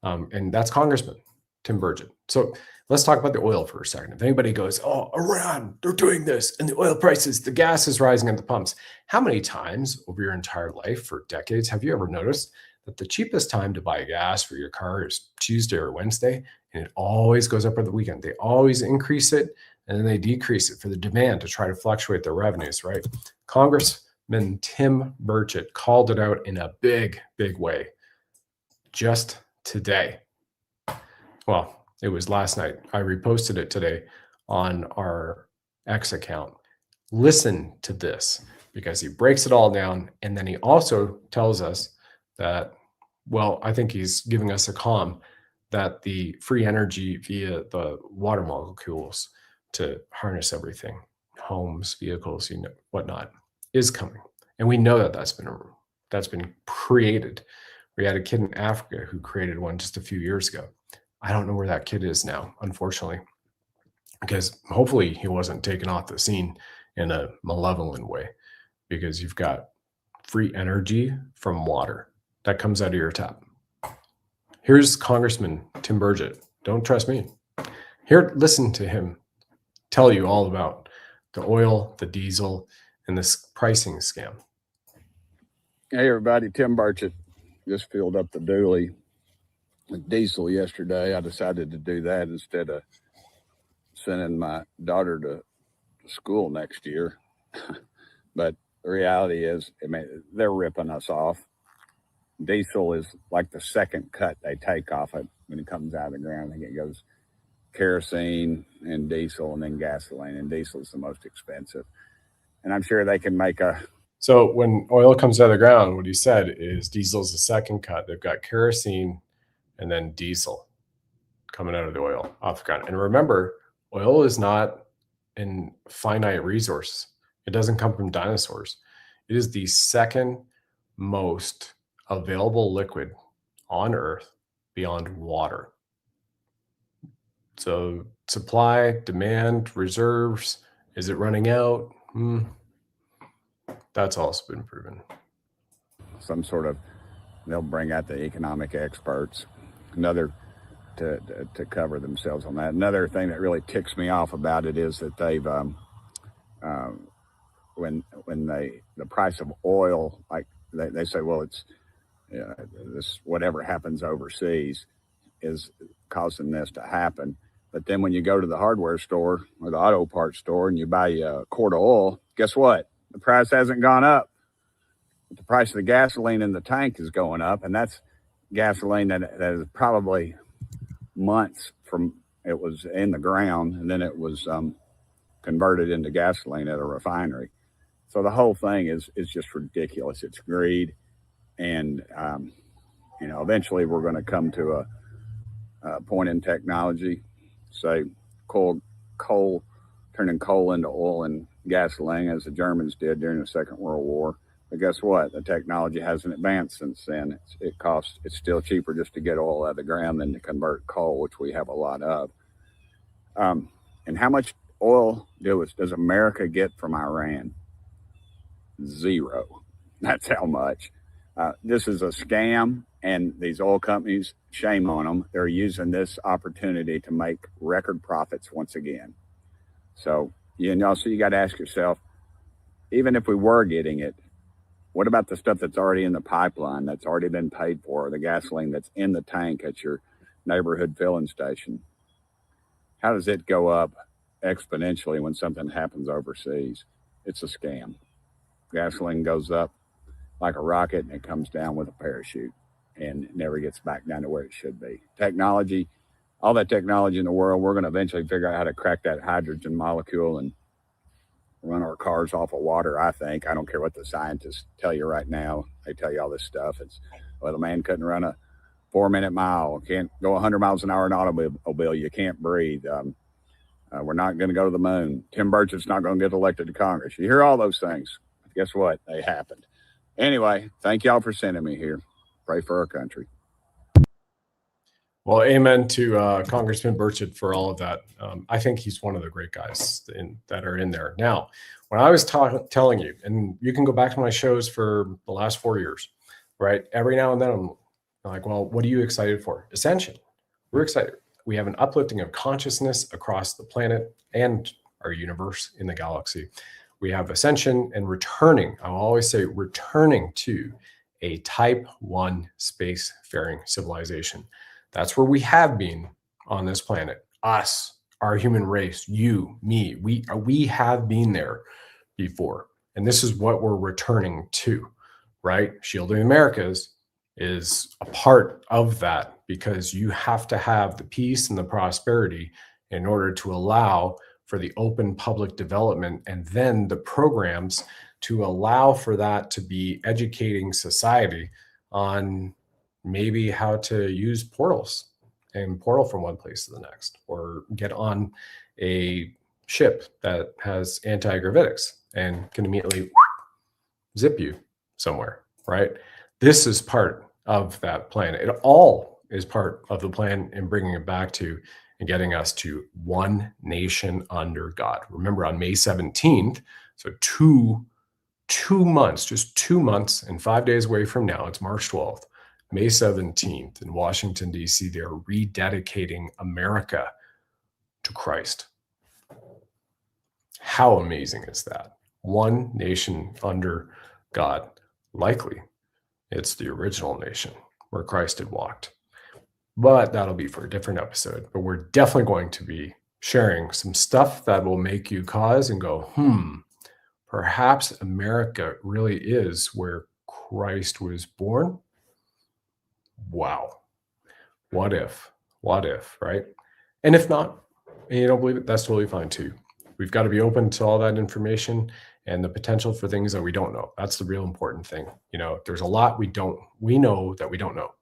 And that's Congressman Tim Burgett. So let's talk about the oil for a second. If anybody goes, oh, Iran, they're doing this, and the oil prices, the gas is rising at the pumps. How many times over your entire life for decades have you ever noticed that the cheapest time to buy gas for your car is Tuesday or Wednesday, and it always goes up at the weekend? They always increase it, and then they decrease it for the demand to try to fluctuate their revenues, right? Congressman Tim Burchett called it out in a big way just today. Well, it was last night. I reposted it today on our X account. Listen to this, because he breaks it all down, and then he also tells us that Well, I think he's giving us a calm that the free energy via the water molecules to harness everything, homes, vehicles, whatnot, is coming. And we know that that's been created. We had a kid in Africa who created one just a few years ago. I don't know where that kid is now, unfortunately, because hopefully he wasn't taken off the scene in a malevolent way, because you've got free energy from water that comes out of your tap. Here's Congressman Tim Burchett. Don't trust me. Here, listen to him tell you all about the oil, the diesel, and this pricing scam. Hey everybody, Tim Burchett. Just filled up the dually with diesel yesterday. I decided to do that instead of sending my daughter to school next year. But the reality is, I mean, they're ripping us off. Diesel is like the second cut they take off it when it comes out of the ground. I think it goes kerosene and diesel and then gasoline, and diesel is the most expensive. And I'm sure they can make a... So when oil comes out of the ground, what he said is diesel's the second cut. They've got kerosene and then diesel coming out of the oil off the ground. And remember, oil is not a finite resource. It doesn't come from dinosaurs. It is the second most available liquid on Earth beyond water. So supply, demand, reserves, is it running out? That's also been proven. Some sort of, they'll bring out the economic experts, another to cover themselves on that. Another thing that really ticks me off about it is that they've, when the price of oil, like they say, well, it's this whatever happens overseas is causing this to happen. But then when you go to the hardware store or the auto parts store and you buy a quart of oil, guess what? The price hasn't gone up. But the price of the gasoline in the tank is going up, and that's gasoline that is probably months from it was in the ground, and then it was converted into gasoline at a refinery. So the whole thing is just ridiculous. It's greed, and eventually we're going to come to a point in technology, say coal turning coal into oil and gasoline, as the Germans did during the Second World War. But guess what? The technology hasn't advanced since then. It's still cheaper just to get oil out of the ground than to convert coal, which we have a lot of. And how much oil does America get from Iran? Zero. That's how much. This is a scam, and these oil companies, shame on them. They're using this opportunity to make record profits once again. So you got to ask yourself, even if we were getting it, what about the stuff that's already in the pipeline, that's already been paid for, or the gasoline that's in the tank at your neighborhood filling station? How does it go up exponentially when something happens overseas? It's a scam. Gasoline goes up like a rocket and it comes down with a parachute and it never gets back down to where it should be. Technology, all that technology in the world, we're going to eventually figure out how to crack that hydrogen molecule and run our cars off of water, I think. I don't care what the scientists tell you right now. They tell you all this stuff. It's, well, the man couldn't run a 4-minute mile, can't go 100 miles an hour in an automobile, you can't breathe. We're not going to go to the moon. Tim Burchett's not going to get elected to Congress. You hear all those things. Guess what? They happened. Anyway, thank y'all for sending me here. Pray for our country. Well, amen to Congressman Burchett for all of that. I think he's one of the great guys that are in there. Now, when I was telling you, and you can go back to my shows for the last 4 years, right? Every now and then I'm like, well, what are you excited for? Ascension. We're excited. We have an uplifting of consciousness across the planet and our universe in the galaxy. We have ascension and returning. I'll always say returning to a type 1 spacefaring civilization. That's where we have been on this planet. Us, our human race, you, me, we have been there before. And this is what we're returning to, right? Shielding Americas is a part of that, because you have to have the peace and the prosperity in order to allow for the open public development, and then the programs to allow for that to be educating society on maybe how to use portals and portal from one place to the next, or get on a ship that has anti-gravitics and can immediately zip you somewhere, right? This is part of that plan. It all is part of the plan in bringing it back to and getting us to one nation under God. Remember, on May 17th, so two months, just 2 months and 5 days away from now, it's March 12th, May 17th in Washington, D.C., they're rededicating America to Christ. How amazing is that? One nation under God. Likely, it's the original nation where Christ had walked. But that'll be for a different episode. But we're definitely going to be sharing some stuff that will make you pause and go, perhaps America really is where Christ was born. Wow. What if? What if, right? And if not, and you don't believe it, that's totally fine too. We've got to be open to all that information and the potential for things that we don't know. That's the real important thing. You know, there's a lot we know that we don't know.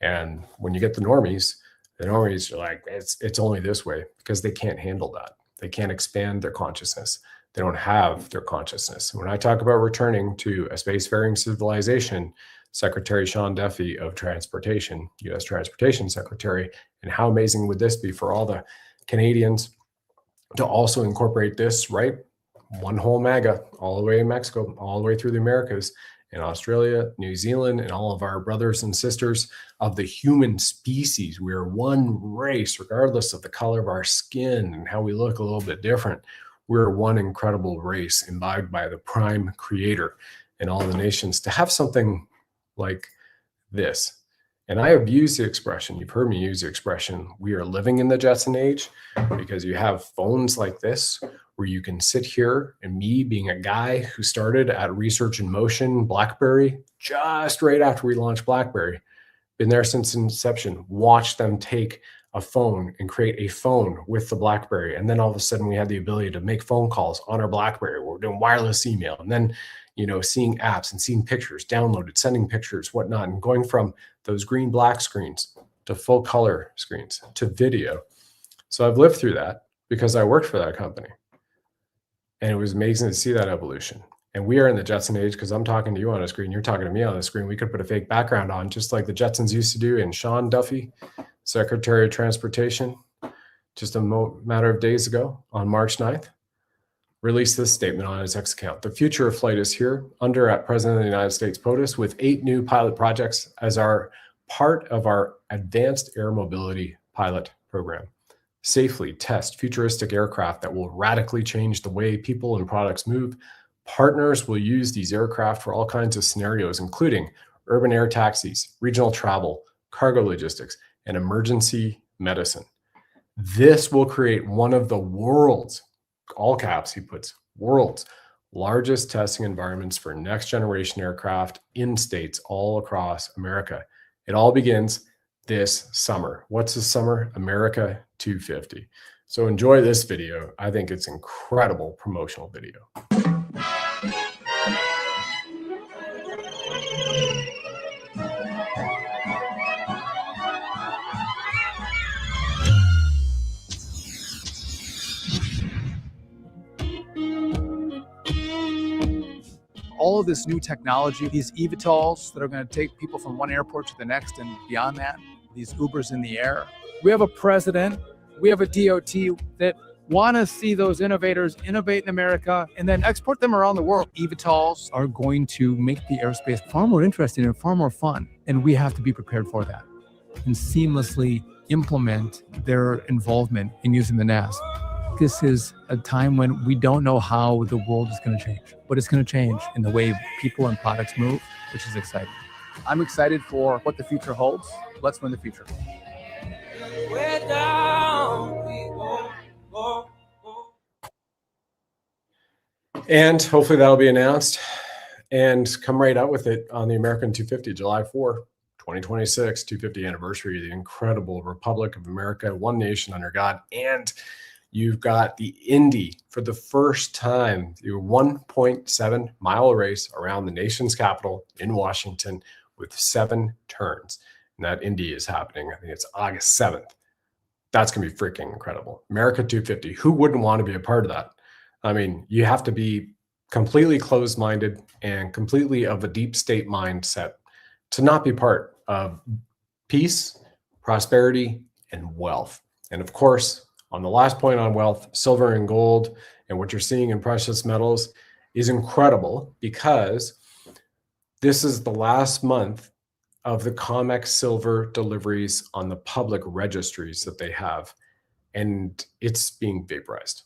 And when you get the normies are like, it's only this way, because they can't handle that. They can't expand their consciousness. They don't have their consciousness. When I talk about returning to a spacefaring civilization, Secretary Sean Duffy of Transportation, U.S. Transportation Secretary, and how amazing would this be for all the Canadians to also incorporate this, right? One whole MAGA, all the way in Mexico, all the way through the Americas, in Australia, New Zealand, and all of our brothers and sisters of the human species. We are one race, regardless of the color of our skin and how we look a little bit different. We're one incredible race imbibed by the prime creator in all the nations. To have something like this, and I have used the expression, you've heard me use the expression, we are living in the Jetson age, because you have phones like this where you can sit here, and me being a guy who started at Research in Motion, BlackBerry, just right after we launched BlackBerry, been there since inception, watched them take a phone and create a phone with the BlackBerry. And then all of a sudden we had the ability to make phone calls on our BlackBerry. We're doing wireless email, and then, you know, seeing apps and seeing pictures, downloaded, sending pictures, whatnot, and going from those green black screens to full color screens to video. So I've lived through that because I worked for that company. And it was amazing to see that evolution. And we are in the Jetson age, because I'm talking to you on a screen, you're talking to me on a screen. We could put a fake background on, just like the Jetsons used to do. And Sean Duffy, Secretary of Transportation, just a matter of days ago on March 9th, released this statement on his X account. The future of flight is here, under at President of the United States POTUS, with 8 new pilot projects as our part of our Advanced Air Mobility Pilot Program. Safely test futuristic aircraft that will radically change the way people and products move. Partners will use these aircraft for all kinds of scenarios, including urban air taxis, regional travel, cargo logistics, and emergency medicine. This will create one of the world's, all caps he puts, world's largest testing environments for next generation aircraft in states all across America. It all begins this summer. What's this summer? America 250. So enjoy this video. I think it's incredible promotional video. All of this new technology, these eVTOLs that are going to take people from one airport to the next and beyond that, these Ubers in the air. We have a president, we have a DOT that want to see those innovators innovate in America and then export them around the world. eVTOLs are going to make the airspace far more interesting and far more fun, and we have to be prepared for that and seamlessly implement their involvement in using the NAS. This is a time when we don't know how the world is going to change, but it's going to change in the way people and products move, which is exciting. I'm excited for what the future holds. Let's win the future. And hopefully that'll be announced and come right out with it on the American 250, July 4, 2026, 250 anniversary of the incredible Republic of America, one nation under God. And you've got the Indy for the first time, your 1.7 mile race around the nation's capital in Washington with 7 turns. And that Indy is happening. I think it's August 7th. That's going to be freaking incredible. America 250. Who wouldn't want to be a part of that? I mean, you have to be completely closed-minded and completely of a deep state mindset to not be part of peace, prosperity, and wealth. And of course, on the last point on wealth, silver and gold and what you're seeing in precious metals is incredible because this is the last month of the COMEX silver deliveries on the public registries that they have. And it's being vaporized.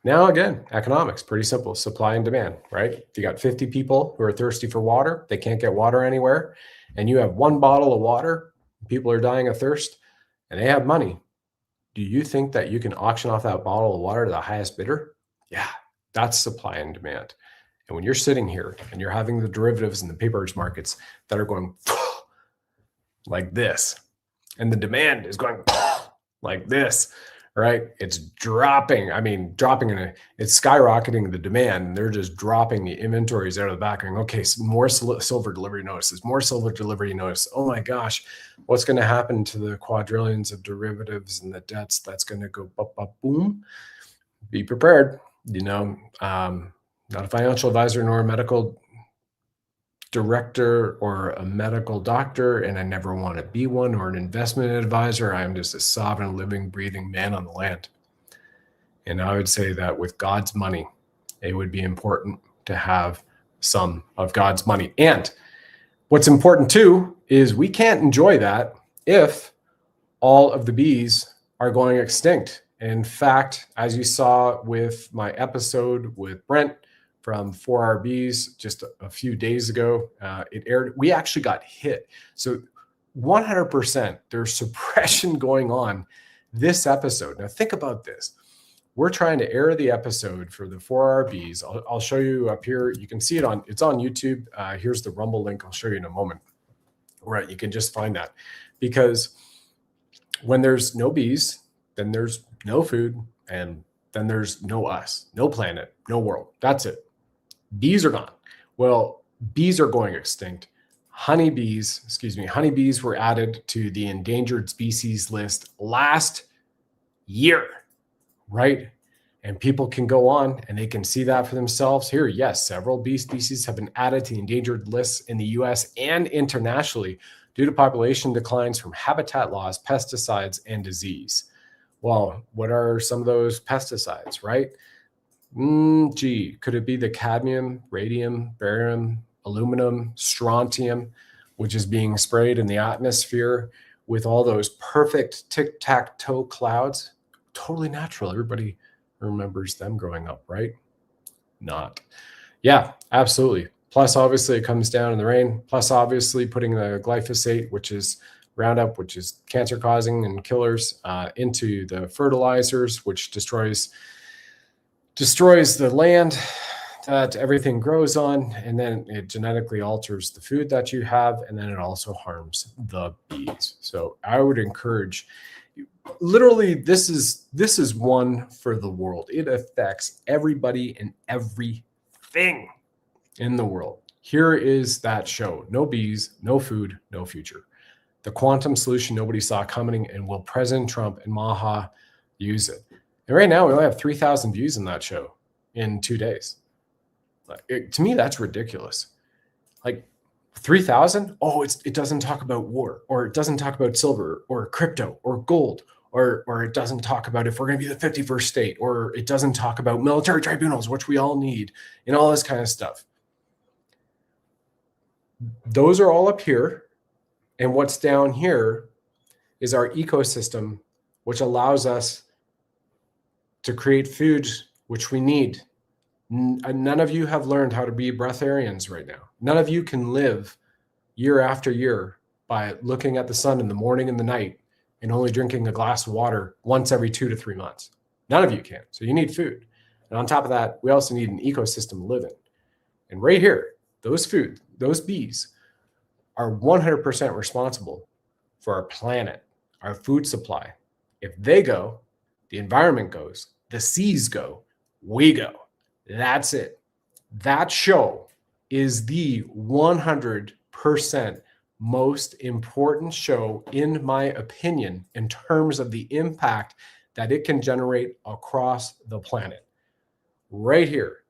Now, again, economics, pretty simple, supply and demand, right? If you got 50 people who are thirsty for water, they can't get water anywhere, and you have one bottle of water, people are dying of thirst, and they have money. Do you think that you can auction off that bottle of water to the highest bidder? Yeah, that's supply and demand. And when you're sitting here and you're having the derivatives and the papers markets that are going like this, and the demand is going like this, right? It's dropping. I mean, it's skyrocketing the demand. And they're just dropping the inventories out of the back and okay, so more silver delivery notices, more silver delivery notice. Oh my gosh, what's going to happen to the quadrillions of derivatives and the debts that's going to go boom? Be prepared. Not a financial advisor nor a medical director or a medical doctor, and I never want to be one, or an investment advisor. I am just a sovereign, living, breathing man on the land. And I would say that with God's money, it would be important to have some of God's money. And what's important too is we can't enjoy that if all of the bees are going extinct. In fact, as you saw with my episode with Brent from 4RBs just a few days ago, it aired. We actually got hit. So 100% there's suppression going on this episode. Now think about this. We're trying to air the episode for the 4RBs. I'll show you up here. You can see it's on YouTube. Here's the Rumble link. I'll show you in a moment. Right, you can just find that. Because when there's no bees, then there's no food, and then there's no us, no planet, no world. That's it. Bees are gone. Well, bees are going extinct. Honeybees were added to the endangered species list last year, right? And people can go on and they can see that for themselves. Here, yes, several bee species have been added to the endangered lists in the US and internationally due to population declines from habitat loss, pesticides, and disease. Well, what are some of those pesticides, right? Could it be the cadmium, radium, barium, aluminum, strontium, which is being sprayed in the atmosphere with all those perfect tic-tac-toe clouds? Totally natural. Everybody remembers them growing up, right? Not. Yeah, absolutely. Plus, obviously, it comes down in the rain. Plus, obviously, putting the glyphosate, which is Roundup, which is cancer-causing and killers, into the fertilizers, which destroys the land that everything grows on, and then it genetically alters the food that you have, and then it also harms the bees. So I would encourage you, literally, this is one for the world. It affects everybody and everything in the world. Here is that show. No bees, no food, no future. The quantum solution nobody saw coming, and will President Trump and MAHA use it? And right now, we only have 3,000 views in that show in 2 days. To me, that's ridiculous. Like 3,000? Oh, it doesn't talk about war, or it doesn't talk about silver, or crypto, or gold, or it doesn't talk about if we're going to be the 51st state, or it doesn't talk about military tribunals, which we all need, and all this kind of stuff. Those are all up here. And what's down here is our ecosystem, which allows us to create food, which we need. None of you have learned how to be breatharians right now. None of you can live year after year by looking at the sun in the morning and the night and only drinking a glass of water once every 2 to 3 months. None of you can. So you need food. And on top of that, we also need an ecosystem to live in. And right here, those bees are 100% responsible for our planet, our food supply. If they go, the environment goes, the seas go, we go. That's it. That show is the 100% most important show, in my opinion, in terms of the impact that it can generate across the planet. Right here.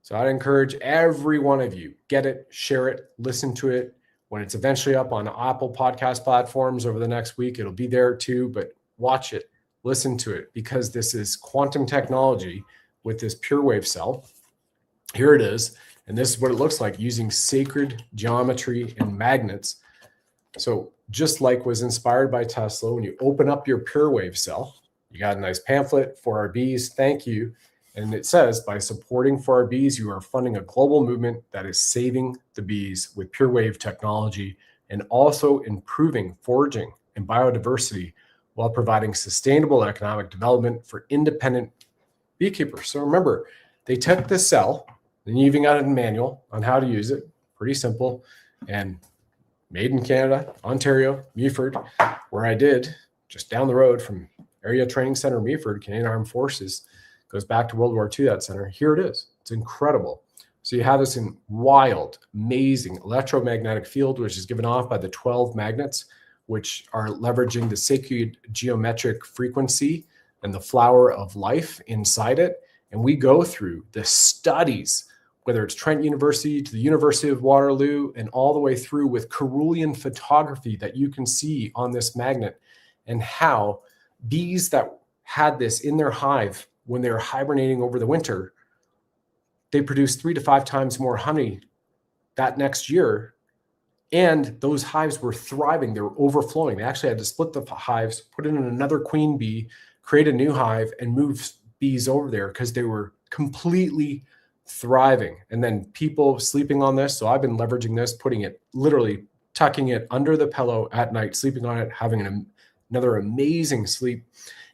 So I'd encourage every one of you, get it, share it, listen to it. When it's eventually up on Apple podcast platforms over the next week, it'll be there too, but watch it, listen to it, because this is quantum technology with this pure wave cell. Here it is. And this is what it looks like using sacred geometry and magnets. So just like was inspired by Tesla, when you open up your pure wave cell, you got a nice pamphlet for our bees. Thank you. And it says, by supporting for our bees, you are funding a global movement that is saving the bees with pure wave technology and also improving foraging and biodiversity while providing sustainable economic development for independent beekeepers. So remember, they took this cell, and you even got a manual on how to use it. Pretty simple. And made in Canada, Ontario, Meaford, where I did, just down the road from Area Training Center, Meaford, Canadian Armed Forces. Goes back to World War II, that center. Here it is. It's incredible. So you have this in wild, amazing electromagnetic field, which is given off by the 12 magnets, which are leveraging the sacred geometric frequency and the flower of life inside it. And we go through the studies, whether it's Trent University to the University of Waterloo and all the way through with Carolean photography that you can see on this magnet, and how bees that had this in their hive when they were hibernating over the winter, they produced 3 to 5 times more honey that next year. And those hives were thriving. They were overflowing. They actually had to split the hives, put in another queen bee, create a new hive, and move bees over there because they were completely thriving. And then people sleeping on this. So I've been leveraging this, putting it, literally tucking it under the pillow at night, sleeping on it, having another amazing sleep.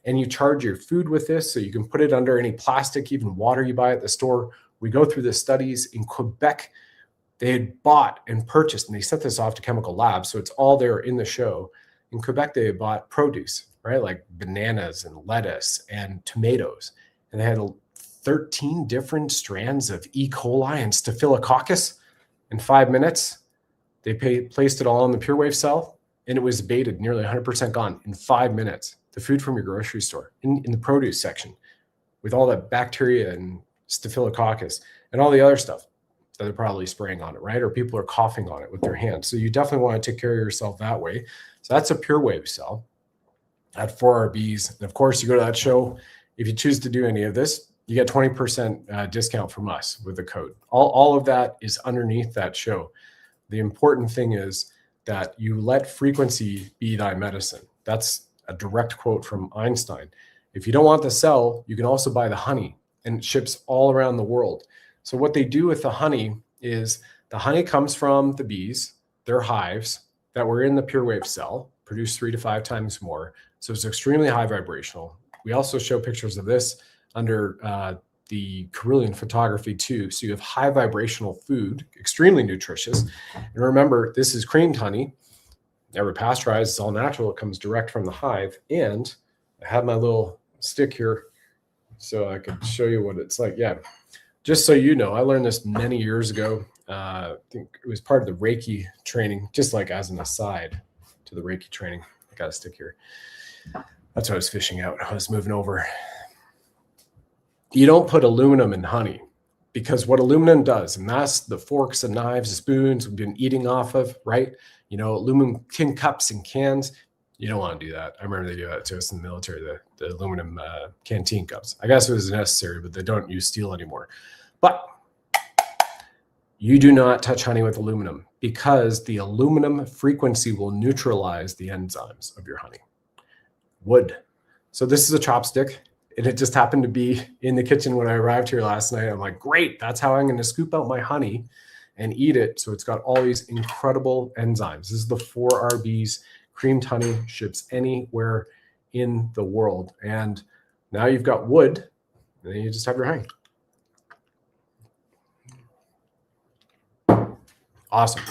And you charge your food with this, so you can put it under any plastic, even water you buy at the store. We go through the studies in Quebec. They had bought and purchased, and they sent this off to chemical labs, so it's all there in the show. In Quebec, they had bought produce, right, like bananas and lettuce and tomatoes. And they had 13 different strands of E. coli and staphylococcus in 5 minutes. They placed it all in the pure wave cell, and it was abated, nearly 100% gone in 5 minutes. The food from your grocery store in the produce section with all that bacteria and staphylococcus and all the other stuff that they're probably spraying on it, right? Or people are coughing on it with their hands. So you definitely want to take care of yourself that way. So that's a pure wave cell at 4RBs. And of course, you go to that show. If you choose to do any of this, you get 20% discount from us with the code. All of that is underneath that show. The important thing is that you let frequency be thy medicine. That's a direct quote from Einstein. If you don't want the cell, you can also buy the honey, and it ships all around the world. So what they do with the honey is the honey comes from the bees, their hives that were in the pure wave cell, produce 3 to 5 times more. So it's extremely high vibrational. We also show pictures of this under the Carolean photography too. So you have high vibrational food, extremely nutritious. And remember, this is creamed honey. Never pasteurized, it's all natural. It comes direct from the hive. And I have my little stick here so I could show you what it's like. Yeah, just so you know, I learned this many years ago. I think it was part of the Reiki training, just like as an aside to the Reiki training. I got a stick here. That's what I was fishing out. I was moving over. You don't put aluminum in honey, because what aluminum does, and that's the forks and knives and spoons we've been eating off of, right? You know, aluminum tin cups and cans. You don't want to do that. I remember they do that to us in the military, the aluminum canteen cups. I guess it was necessary, but they don't use steel anymore. But you do not touch honey with aluminum, because the aluminum frequency will neutralize the enzymes of your honey. Wood. So this is a chopstick, and it just happened to be in the kitchen when I arrived here last night. I'm like, great, that's how I'm going to scoop out my honey and eat it. So it's got all these incredible enzymes. This is the 4RBs. Creamed honey, ships anywhere in the world. And now you've got wood, and then you just have your honey. Awesome.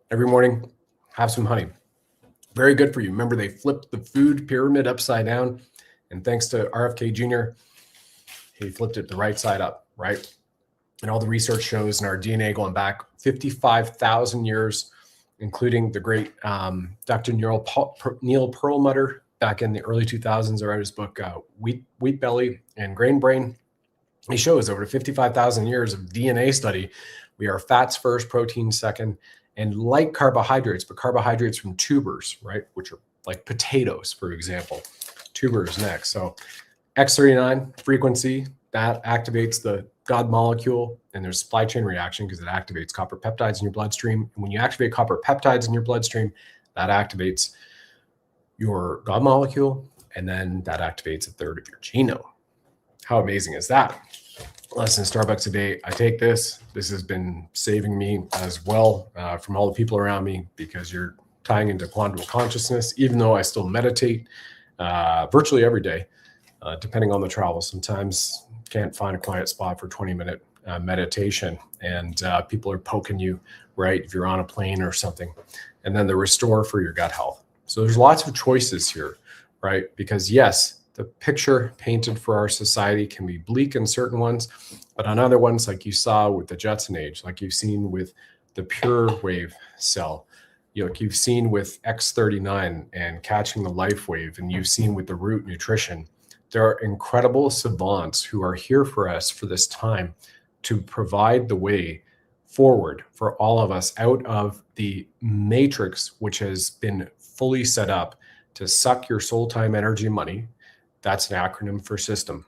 Every morning, have some honey. Very good for you. Remember, they flipped the food pyramid upside down. And thanks to RFK Jr., he flipped it the right side up, right? And all the research shows in our DNA going back 55,000 years including the great Dr. Neil Perlmutter back in the early 2000s. I read his book, Wheat Belly and Grain Brain. He shows over 55,000 years of DNA study, we are fats first, protein second, and like carbohydrates, but carbohydrates from tubers, right? Which are like potatoes, for example. Tubers next. So X39 frequency, that activates the God molecule, and there's supply chain reaction because it activates copper peptides in your bloodstream. And when you activate copper peptides in your bloodstream, that activates your God molecule, and then that activates a third of your genome. How amazing is that? Less than Starbucks a day. I take this. This has been saving me as well from all the people around me, because you're tying into quantum consciousness, even though I still meditate virtually every day, depending on the travel. Sometimes can't find a quiet spot for 20-minute meditation, and people are poking you, right, if you're on a plane or something. And then the restore for your gut health. So there's lots of choices here, right? Because yes, the picture painted for our society can be bleak in certain ones, but on other ones, like you saw with the Jetson age, like you've seen with the pure wave cell, you've seen with X39 and catching the life wave, and you've seen with the root nutrition, there are incredible savants who are here for us for this time to provide the way forward for all of us out of the matrix, which has been fully set up to suck your soul, time, energy, money. That's an acronym for system.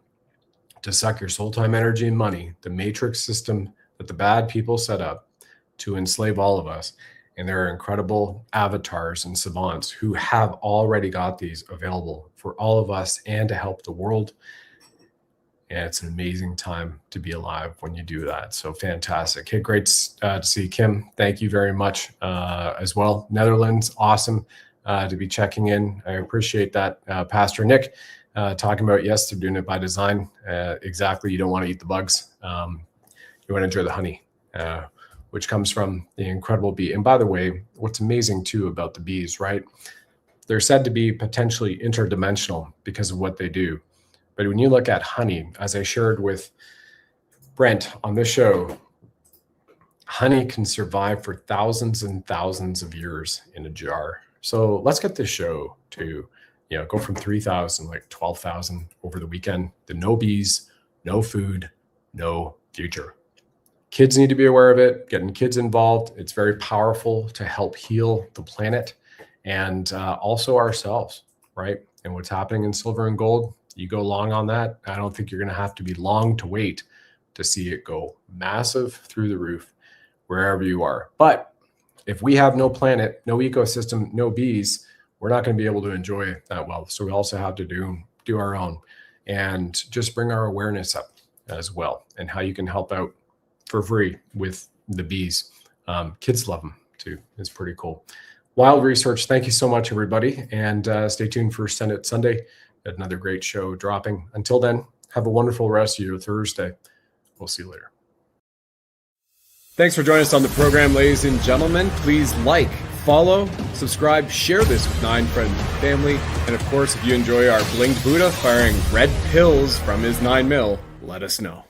To suck your soul, time, energy, and money, the matrix system that the bad people set up to enslave all of us. And there are incredible avatars and savants who have already got these available for all of us and to help the world. And it's an amazing time to be alive when you do that. So fantastic. Hey, great to see Kim. Thank you very much as well. Netherlands, awesome to be checking in. I appreciate that. Pastor Nick talking about, yes, they're doing it by design. Exactly. You don't want to eat the bugs. You want to enjoy the honey, which comes from the incredible bee. And by the way, what's amazing too about the bees, right? They're said to be potentially interdimensional because of what they do. But when you look at honey, as I shared with Brent on this show, honey can survive for thousands and thousands of years in a jar. So let's get this show to, go from 3,000, like 12,000 over the weekend, to no bees, no food, no future. Kids need to be aware of it, getting kids involved. It's very powerful to help heal the planet and also ourselves, right? And what's happening in silver and gold, you go long on that. I don't think you're going to have to be long to wait to see it go massive through the roof wherever you are. But if we have no planet, no ecosystem, no bees, we're not going to be able to enjoy that well. So we also have to do our own and just bring our awareness up as well, and how you can help out for free with the bees. Kids love them too. It's pretty cool. Wild research. Thank you so much, everybody. And stay tuned for Senate Sunday. Another great show dropping. Until then, have a wonderful rest of your Thursday. We'll see you later. Thanks for joining us on the program, ladies and gentlemen. Please like, follow, subscribe, share this with 9 friends and family. And of course, if you enjoy our blinged Buddha firing red pills from his 9mm, let us know.